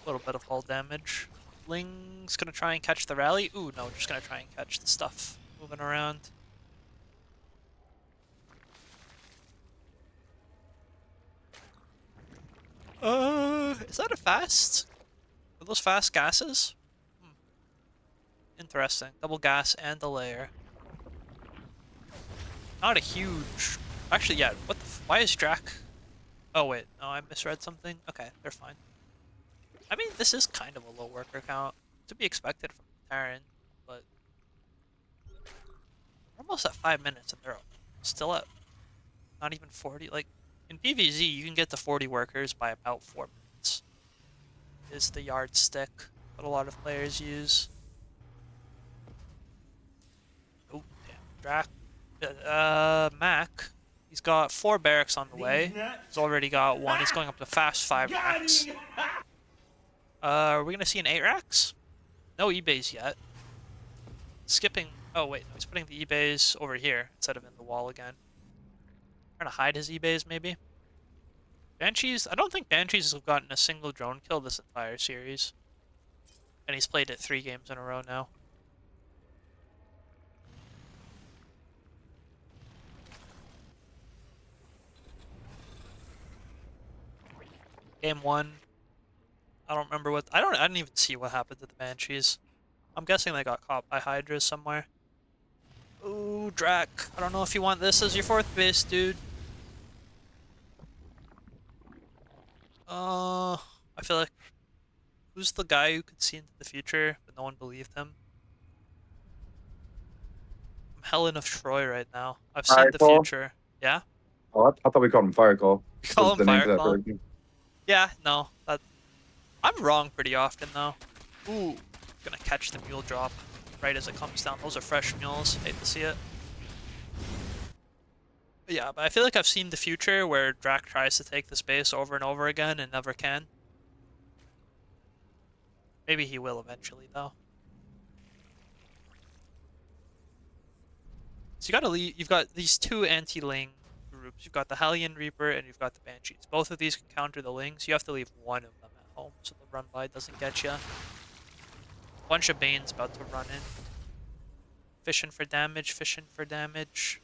A little bit of hull damage. Ling's gonna try and catch the rally. Ooh, no, just gonna try and catch the stuff moving around. Is that a fast? Are those fast gases? Hmm. Interesting. Double gas and a layer. Not a huge... Actually, yeah, what the why is Drak... Oh, wait. No, I misread something. Okay, they're fine. I mean, this is kind of a low worker count. To be expected from Terran, but... We're almost at 5 minutes and they're still at not even 40. Like, in PvZ, you can get to 40 workers by about 4 minutes. Is the yardstick that a lot of players use. Oh, damn. Mac. He's got 4 barracks on the way. He's already got 1. He's going up to fast 5 racks. Are we gonna see an 8 racks? No ebays yet. Skipping. Oh wait, no, he's putting the ebays over here instead of in the wall again. Trying to hide his ebays maybe. Banshees. I don't think Banshees have gotten a single drone kill this entire series, and he's played it 3 games in a row now. Game 1. I don't remember what. I didn't even see what happened to the Banshees. I'm guessing they got caught by Hydras somewhere. Ooh, Drak. I don't know if you want this as your 4th base, dude. I feel like who's the guy who could see into the future, but no one believed him? I'm Helen of Troy right now. I've seen the Firecall? future. Yeah? Oh, I thought we called him Firecall. We call Was him the name for that Firecall. version. Yeah, no. I'm wrong pretty often, though. Ooh, gonna catch the mule drop right as it comes down. Those are fresh mules. Hate to see it. But yeah, but I feel like I've seen the future where Drak tries to take the space over and over again and never can. Maybe he will eventually, though. So you gotta leave. You've got these 2 anti-Ling groups. You've got the Hellion Reaper and you've got the Banshees. Both of these can counter the Lings. You have to leave one of them at home so the run by doesn't get you. Bunch of Banes about to run in. Fishing for damage, fishing for damage.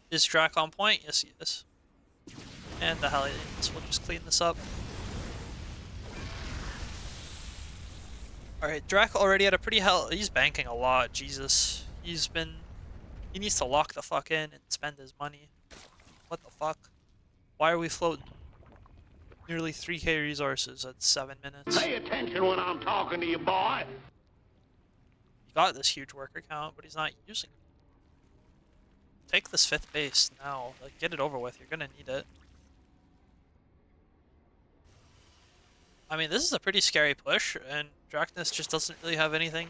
Is Drak on point? Yes, he is. And the Hellions will just clean this up. Alright, Drak already had a pretty he's banking a lot, Jesus. He needs to lock the fuck in and spend his money. What the fuck? Why are we floating nearly 3k resources at 7 minutes? Pay attention when I'm talking to you, boy. He got this huge worker count, but he's not using it. Take this 5th base now. Like, get it over with. You're gonna need it. I mean, this is a pretty scary push, and Draknas just doesn't really have anything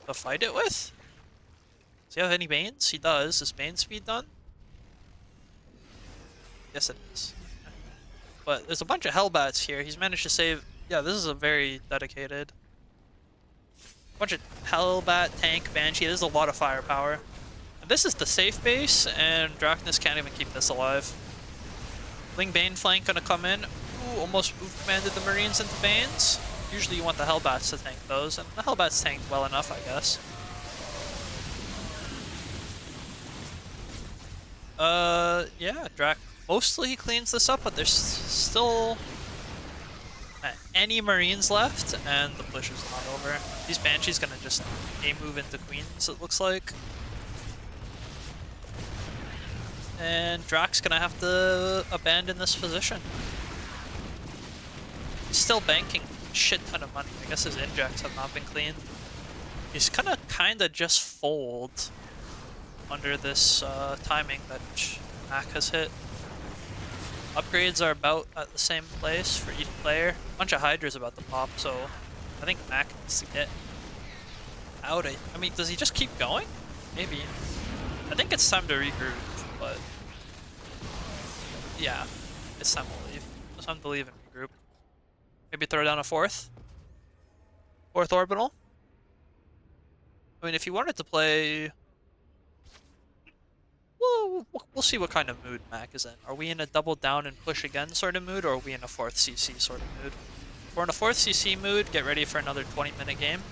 to fight it with. Does he have any Banes? He does. Is Bane speed done? Yes, it is. But there's a bunch of Hellbats here. He's managed to save... Yeah, this is a very dedicated... Bunch of Hellbat, Tank, Banshee. There's a lot of firepower. And this is the safe base, and Draknas can't even keep this alive. Ling Bane flank gonna come in. Ooh, almost move commanded the Marines into Banes. Usually you want the Hellbats to tank those, and the Hellbats tanked well enough, I guess. Yeah, Drak mostly cleans this up, but there's still any Marines left, and the push is not over. These Banshees gonna just move into Queens, it looks like. And Drak's gonna have to abandon this position. He's still banking a shit ton of money. I guess his injects have not been cleaned. He's gonna kinda just fold under this timing that Mac has hit. Upgrades are about at the same place for each player. A bunch of Hydras about to pop, so I think Mac needs to get out. I mean, does he just keep going? Maybe. I think it's time to regroup, but yeah, it's time to leave. It's time to leave and regroup. Maybe throw down a fourth orbital. I mean, if you wanted to play, we'll see what kind of mood Mac is in. Are we in a double down and push again sort of mood, or are we in a 4th CC sort of mood? If we're in a 4th CC mood, get ready for another 20-minute game.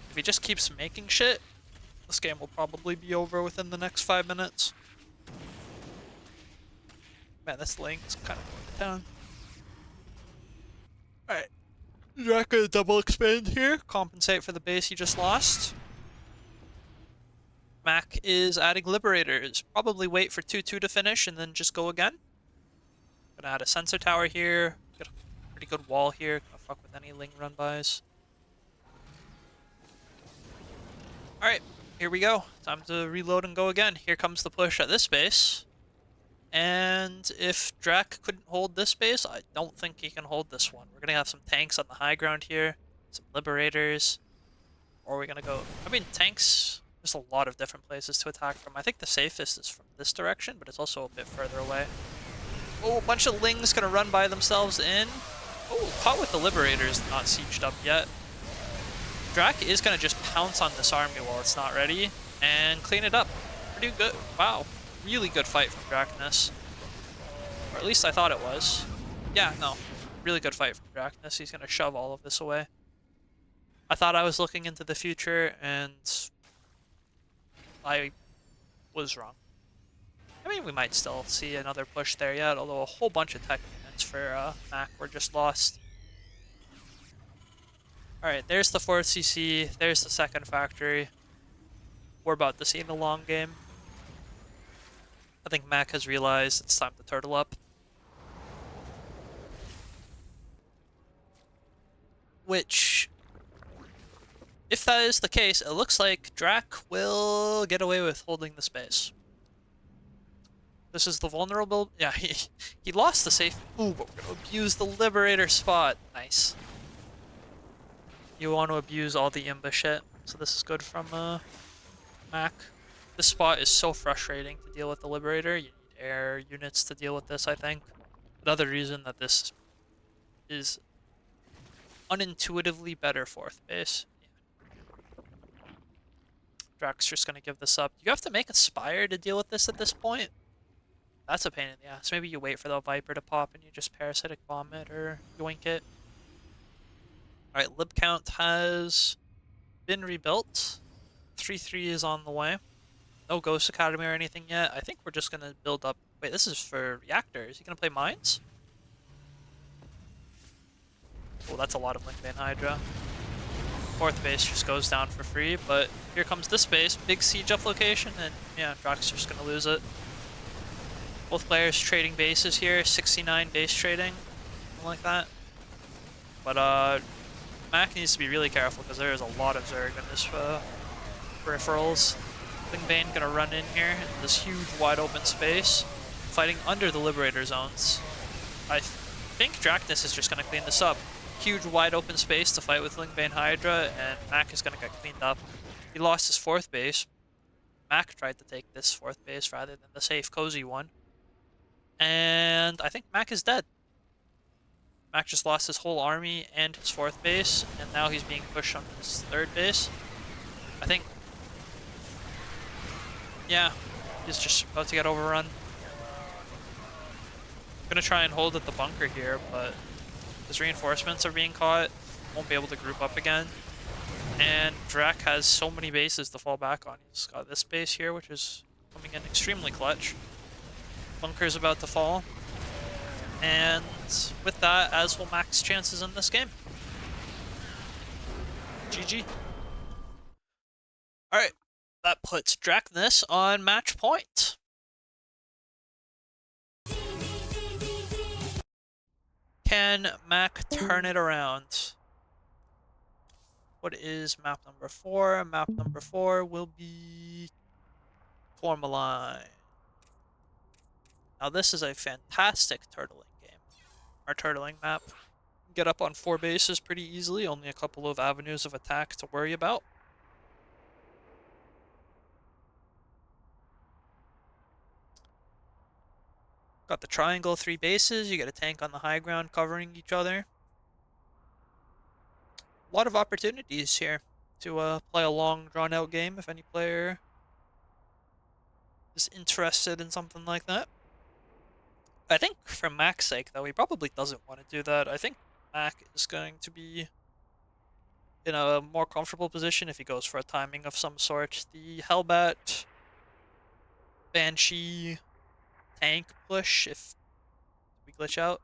If he just keeps making shit, this game will probably be over within the next 5 minutes. Man, this link's kind of going down. Alright. Drak gonna double expand here, compensate for the base he just lost. Mac is adding Liberators. Probably wait for 2-2 to finish and then just go again. Gonna add a sensor tower here. Got a pretty good wall here. Gonna fuck with any Ling run-bys. Alright, here we go. Time to reload and go again. Here comes the push at this base. And if Drak couldn't hold this base, I don't think he can hold this one. We're gonna have some tanks on the high ground here. Some Liberators. Or we're gonna go... I mean, tanks... There's a lot of different places to attack from. I think the safest is from this direction, but it's also a bit further away. Oh, a bunch of Lings gonna run by themselves in. Oh, caught with the Liberators, not sieged up yet. Drak is gonna just pounce on this army while it's not ready, and clean it up. Pretty good. Wow. Really good fight from Draknas. Or at least I thought it was. Yeah, no. Really good fight from Draknas. He's gonna shove all of this away. I thought I was looking into the future, and I was wrong. I mean, we might still see another push there yet, although a whole bunch of tech units for Mac were just lost. Alright, there's the 4th CC, there's the 2nd factory. We're about to see the long game. I think Mac has realized it's time to turtle up. Which, if that is the case, it looks like Drak will get away with holding the space. This is the vulnerable... Yeah, he lost the safe... Ooh, but we're going to abuse the Liberator spot. Nice. You want to abuse all the Imba shit, so this is good from Mac. This spot is so frustrating to deal with the Liberator. You need air units to deal with this, I think. Another reason that this is unintuitively better 4th base. Drak's just gonna give this up. You have to make a Spire to deal with this at this point. That's a pain in the ass. Maybe you wait for the Viper to pop and you just Parasitic Bomb it or yoink it. Alright, Lib Count has been rebuilt. 3-3 is on the way. No Ghost Academy or anything yet. I think we're just gonna build up. Wait, this is for Reactor. Is he gonna play Mines? Oh, that's a lot of Link Bane Hydra. Fourth base just goes down for free, but here comes this base. Big siege up location, and yeah, Drax just gonna lose it. Both players trading bases here. 69 base trading. Something like that. But Mac needs to be really careful because there is a lot of Zerg in this peripherals. Bane gonna run in here in this huge wide open space, fighting under the Liberator zones. I think Draknas is just gonna clean this up. Huge wide open space to fight with Bane Hydra, and Mac is gonna get cleaned up. He lost his fourth base. Mac tried to take this fourth base rather than the safe, cozy one. And I think Mac is dead. Mac just lost his whole army and his fourth base, and now he's being pushed on his third base. I think, yeah, he's just about to get overrun. I'm gonna try and hold at the bunker here, but his reinforcements are being caught. Won't be able to group up again. And Drak has so many bases to fall back on. He's got this base here, which is coming in extremely clutch. Bunker's about to fall. And with that, as will Mac's chances in this game. GG. Alright, that puts Draknas on match point. Can Mac turn it around? What is map number 4? Map number 4 will be Tourmaline. Now this is a fantastic turtling game. Our turtling map. Get up on 4 bases pretty easily, only a couple of avenues of attack to worry about. Got the triangle, 3 bases, you get a tank on the high ground covering each other. A lot of opportunities here to play a long, drawn-out game if any player is interested in something like that. I think for Mac's sake, though, he probably doesn't want to do that. I think Mac is going to be in a more comfortable position if he goes for a timing of some sort. The Hellbat, Banshee, tank push if we glitch out.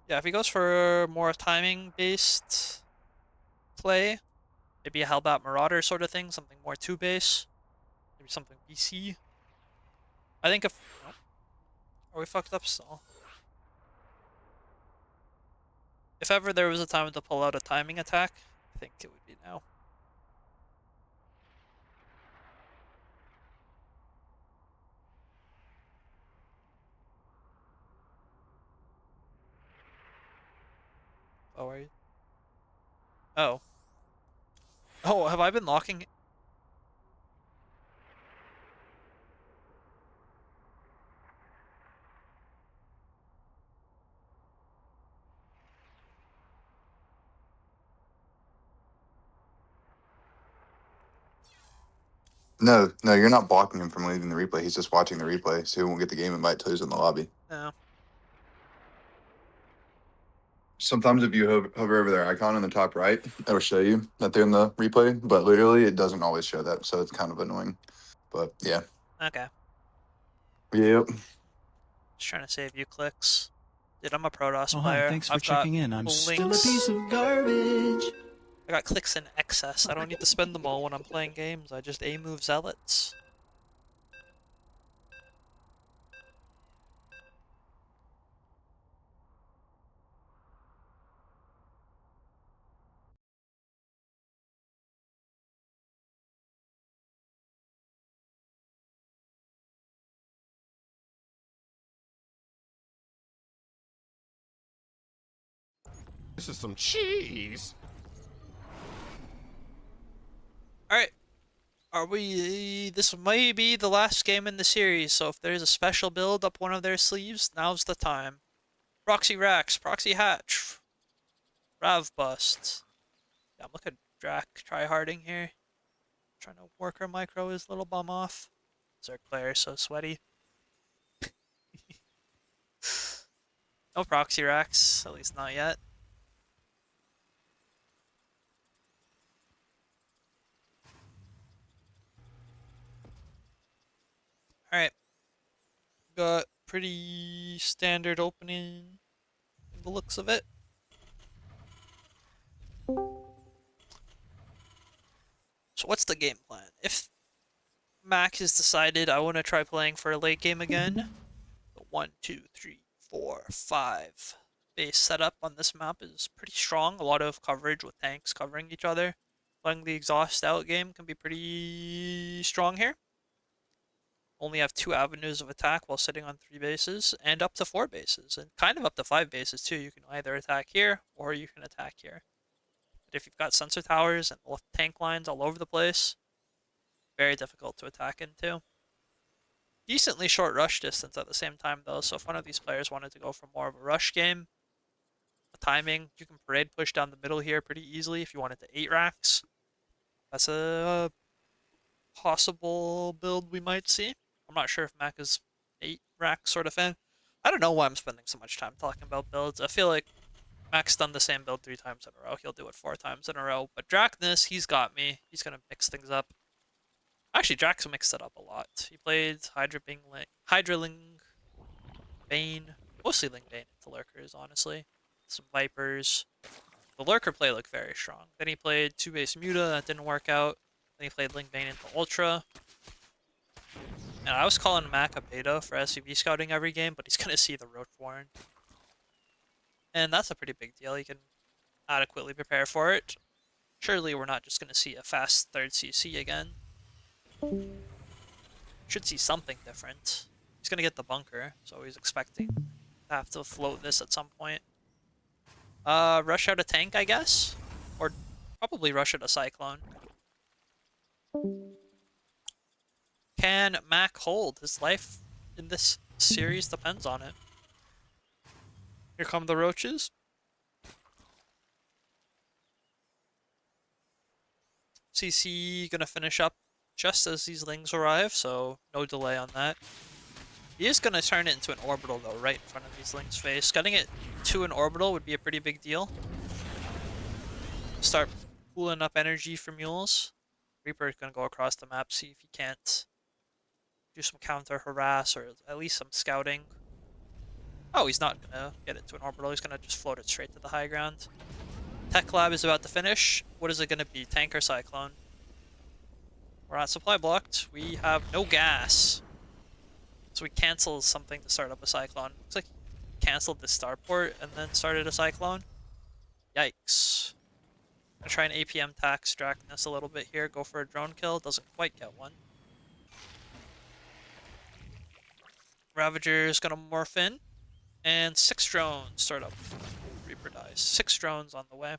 Yeah, if he goes for more timing-based play, maybe a Hellbat Marauder sort of thing, something more 2-base, maybe something BC. I think if... Nope. Are we fucked up still? If ever there was a time to pull out a timing attack, I think it would be now. Oh, are you? Oh. Oh, have I been locking? No, no, you're not blocking him from leaving the replay. He's just watching the replay, so he won't get the game invite till he's in the lobby. No. Sometimes if you hover over their icon in the top right, it'll show you that they're in the replay, but literally it doesn't always show that, so it's kind of annoying. But yeah. Okay. Yep. Just trying to save you clicks. Dude, I'm a Protoss Oh, player. hi, thanks for I've got checking in. I'm still a links. piece of garbage. I got clicks in excess. I don't need to spend them all when I'm playing games. I just A-move zealots. This is some cheese. Alright. Are we... This may be the last game in the series, so if there's a special build up one of their sleeves, now's the time. Proxy Rax, Proxy Hatch, Rav Bust. Yeah, look at Drac tryharding here. Trying to work her micro his little bum off. Zerg player so sweaty. No proxy racks, at least not yet. Alright, got pretty standard opening from the looks of it. So what's the game plan? If Mac has decided I want to try playing for a late game again, the 1, 2, 3, 4, 5 base setup on this map is pretty strong. A lot of coverage with tanks covering each other. Playing the exhaust out game can be pretty strong here. Only have 2 avenues of attack while sitting on 3 bases, and up to 4 bases, and kind of up to 5 bases too. You can either attack here or you can attack here. But if you've got sensor towers and tank lines all over the place, very difficult to attack into. Decently short rush distance at the same time though, so if one of these players wanted to go for more of a rush game, a timing, you can parade push down the middle here pretty easily if you wanted to 8 racks. That's a possible build we might see. I'm not sure if Mac is 8 rack sort of fan. I don't know why I'm spending so much time talking about builds. I feel like Mac's done the same build 3 times in a row. He'll do it 4 times in a row. But Draknas, he's got me. He's gonna mix things up. Actually, Drax mixed it up a lot. He played Hydraling Bane, mostly Ling Bane into Lurkers, honestly. Some Vipers. The Lurker play looked very strong. Then he played 2 base Muta, that didn't work out. Then he played Ling Bane into Ultra. And I was calling Mac a beta for SCV scouting every game, but he's gonna see the Roach Warren. And that's a pretty big deal. He can adequately prepare for it. Surely we're not just gonna see a fast third CC again. Should see something different. He's gonna get the bunker, so he's expecting to have to float this at some point. Rush out a tank, I guess? Or probably rush out a Cyclone. Can Mac hold? His life in this series depends on it. Here come the roaches. CC gonna finish up just as these lings arrive, so no delay on that. He is gonna turn it into an orbital though, right in front of these lings' face. Getting it to an orbital would be a pretty big deal. Start pooling up energy for mules. Reaper is gonna go across the map, see if he can't do some counter harass or at least some scouting. Oh, he's not gonna get it to an orbital. He's gonna just float it straight to the high ground. Tech lab is about to finish. What is it gonna be? Tank or Cyclone? We're not supply blocked. We have no gas. So we cancel something to start up a Cyclone. Looks like he canceled the starport and then started a Cyclone. Yikes. Gonna try an APM tax Draknas a little bit here. Go for a drone kill. Doesn't quite get one. Ravager's gonna morph in. And 6 drones start up. Reaper dies. 6 drones on the way.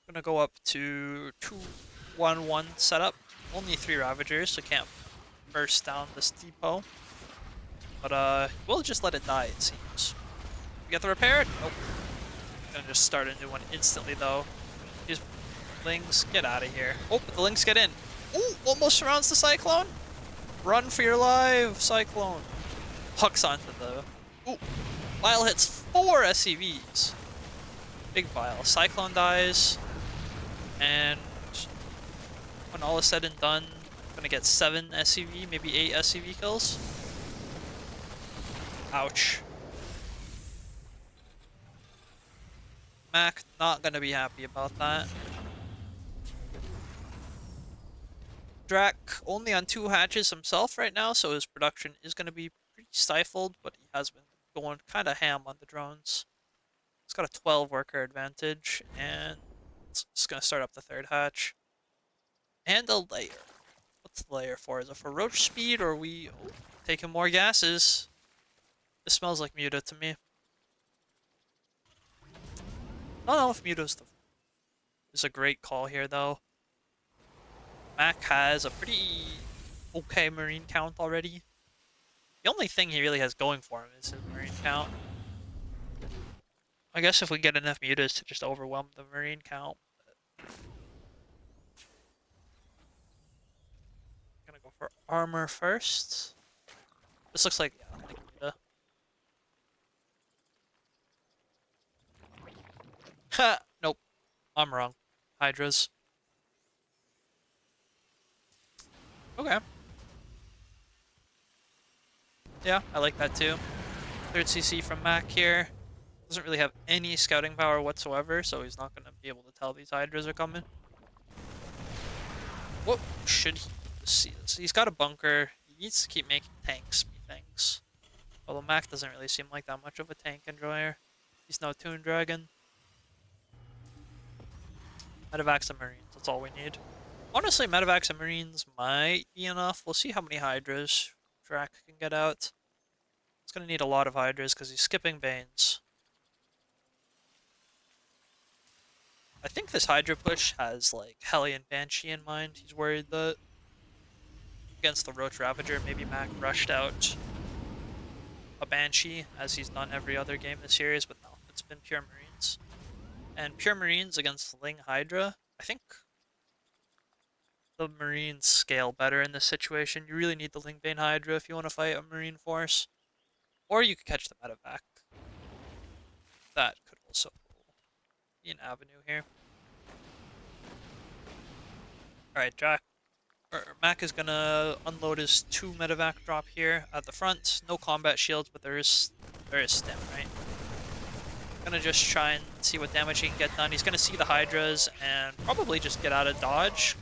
Gonna go up to 2-1-1 setup. Only 3 Ravagers, so can't burst down this depot. But we'll just let it die, it seems. We get the repair? Nope. Gonna just start a new one instantly though. These lings, get out of here. Oh, but the lings get in. Ooh, almost surrounds the Cyclone. Run for your life, Cyclone. Hucks onto the... Ooh, Bile hits 4 SCVs. Big Bile. Cyclone dies. And when all is said and done, I'm gonna get 7 SCV, maybe 8 SCV kills. Ouch. Mac not gonna be happy about that. Drak only on 2 hatches himself right now, so his production is gonna be pretty stifled, but he has been going kinda ham on the drones. He's got a 12 worker advantage, and it's gonna start up the 3rd hatch. And a layer. What's the layer for? Is it for roach speed, or are we taking more gases? This smells like Muta to me. I don't know if Muta's is a great call here, though. Mac has a pretty okay marine count already. The only thing he really has going for him is his marine count. I guess if we get enough Mutas to just overwhelm the marine count. Gonna go for armor first. This looks like, yeah, like Muta. Nope, I'm wrong. Hydras. Okay. Yeah, I like that too. Third CC from Mac here. Doesn't really have any scouting power whatsoever, so he's not going to be able to tell these Hydras are coming. What should he see this? He's got a bunker. He needs to keep making tanks, methinks. Although Mac doesn't really seem like that much of a tank enjoyer. He's no Toon Dragon. Medevacs and Marines, that's all we need. Honestly, Medevacs and Marines might be enough. We'll see how many Hydras Drak can get out. He's going to need a lot of Hydras because he's skipping Banes. I think this Hydra push has, like, Hellion Banshee in mind. He's worried that against the Roach Ravager, maybe Mac rushed out a Banshee, as he's done every other game in the series, but no, it's been pure Marines. And pure Marines against Ling Hydra, I think the Marines scale better in this situation. You really need the Lingbane Hydra if you want to fight a Marine force. Or you could catch the medevac. That could also be an avenue here. Alright, Mac is gonna unload his 2 medevac drop here at the front. No combat shields, but there is stim, right? Gonna just try and see what damage he can get done. He's gonna see the Hydras and probably just get out of dodge.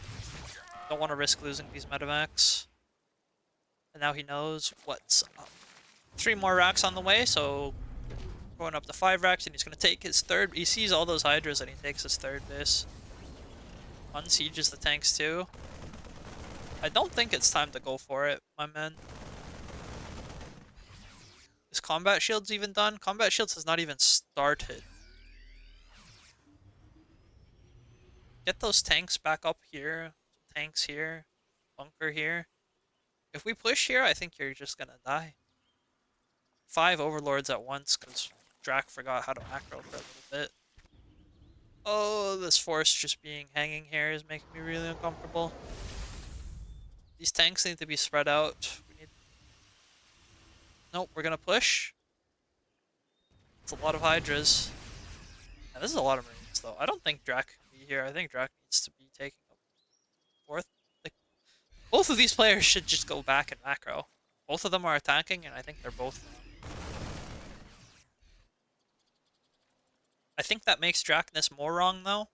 Don't want to risk losing these medevacs. And now he knows what's up. 3 more racks on the way, so going up to 5 racks, and he's gonna take his third. He sees all those Hydras and he takes his third base. Unsieges the tanks too. I don't think it's time to go for it, my men. Is Combat Shields even done? Combat Shields has not even started. Get those tanks back up here. Tanks here. Bunker here. If we push here, I think you're just gonna die. 5 Overlords at once, because Drak forgot how to macro for a little bit. Oh, this force just being hanging here is making me really uncomfortable. These tanks need to be spread out. We need... Nope, we're gonna push. It's a lot of Hydras. And this is a lot of Marines, though. I don't think Drak can be here. I think Drak needs to be taking a fourth. Like, both of these players should just go back and macro. Both of them are attacking, and I think they're both wrong. I think that makes Draknas more wrong, though.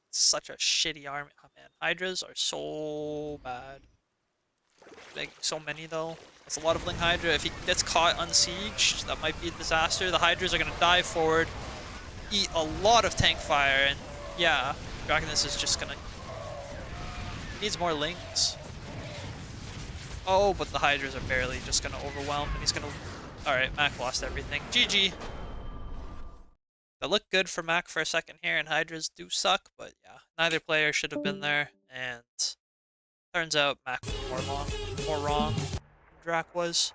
It's such a shitty army. Oh, man. Hydras are so bad. Like, so many, though. That's a lot of Ling Hydra. If he gets caught unsieged, that might be a disaster. The Hydras are going to dive forward, eat a lot of tank fire, and yeah, Draknas is just going to... needs more Lings. Oh, but the Hydras are barely just going to overwhelm, and he's going to... Alright, Mac lost everything. GG. That looked good for Mac for a second here, and Hydras do suck, but yeah, neither player should have been there, and turns out Mac was more wrong than Drak was.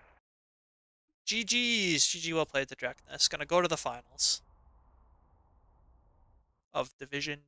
GG's. GG well played to Draknas. Gonna go to the finals of Division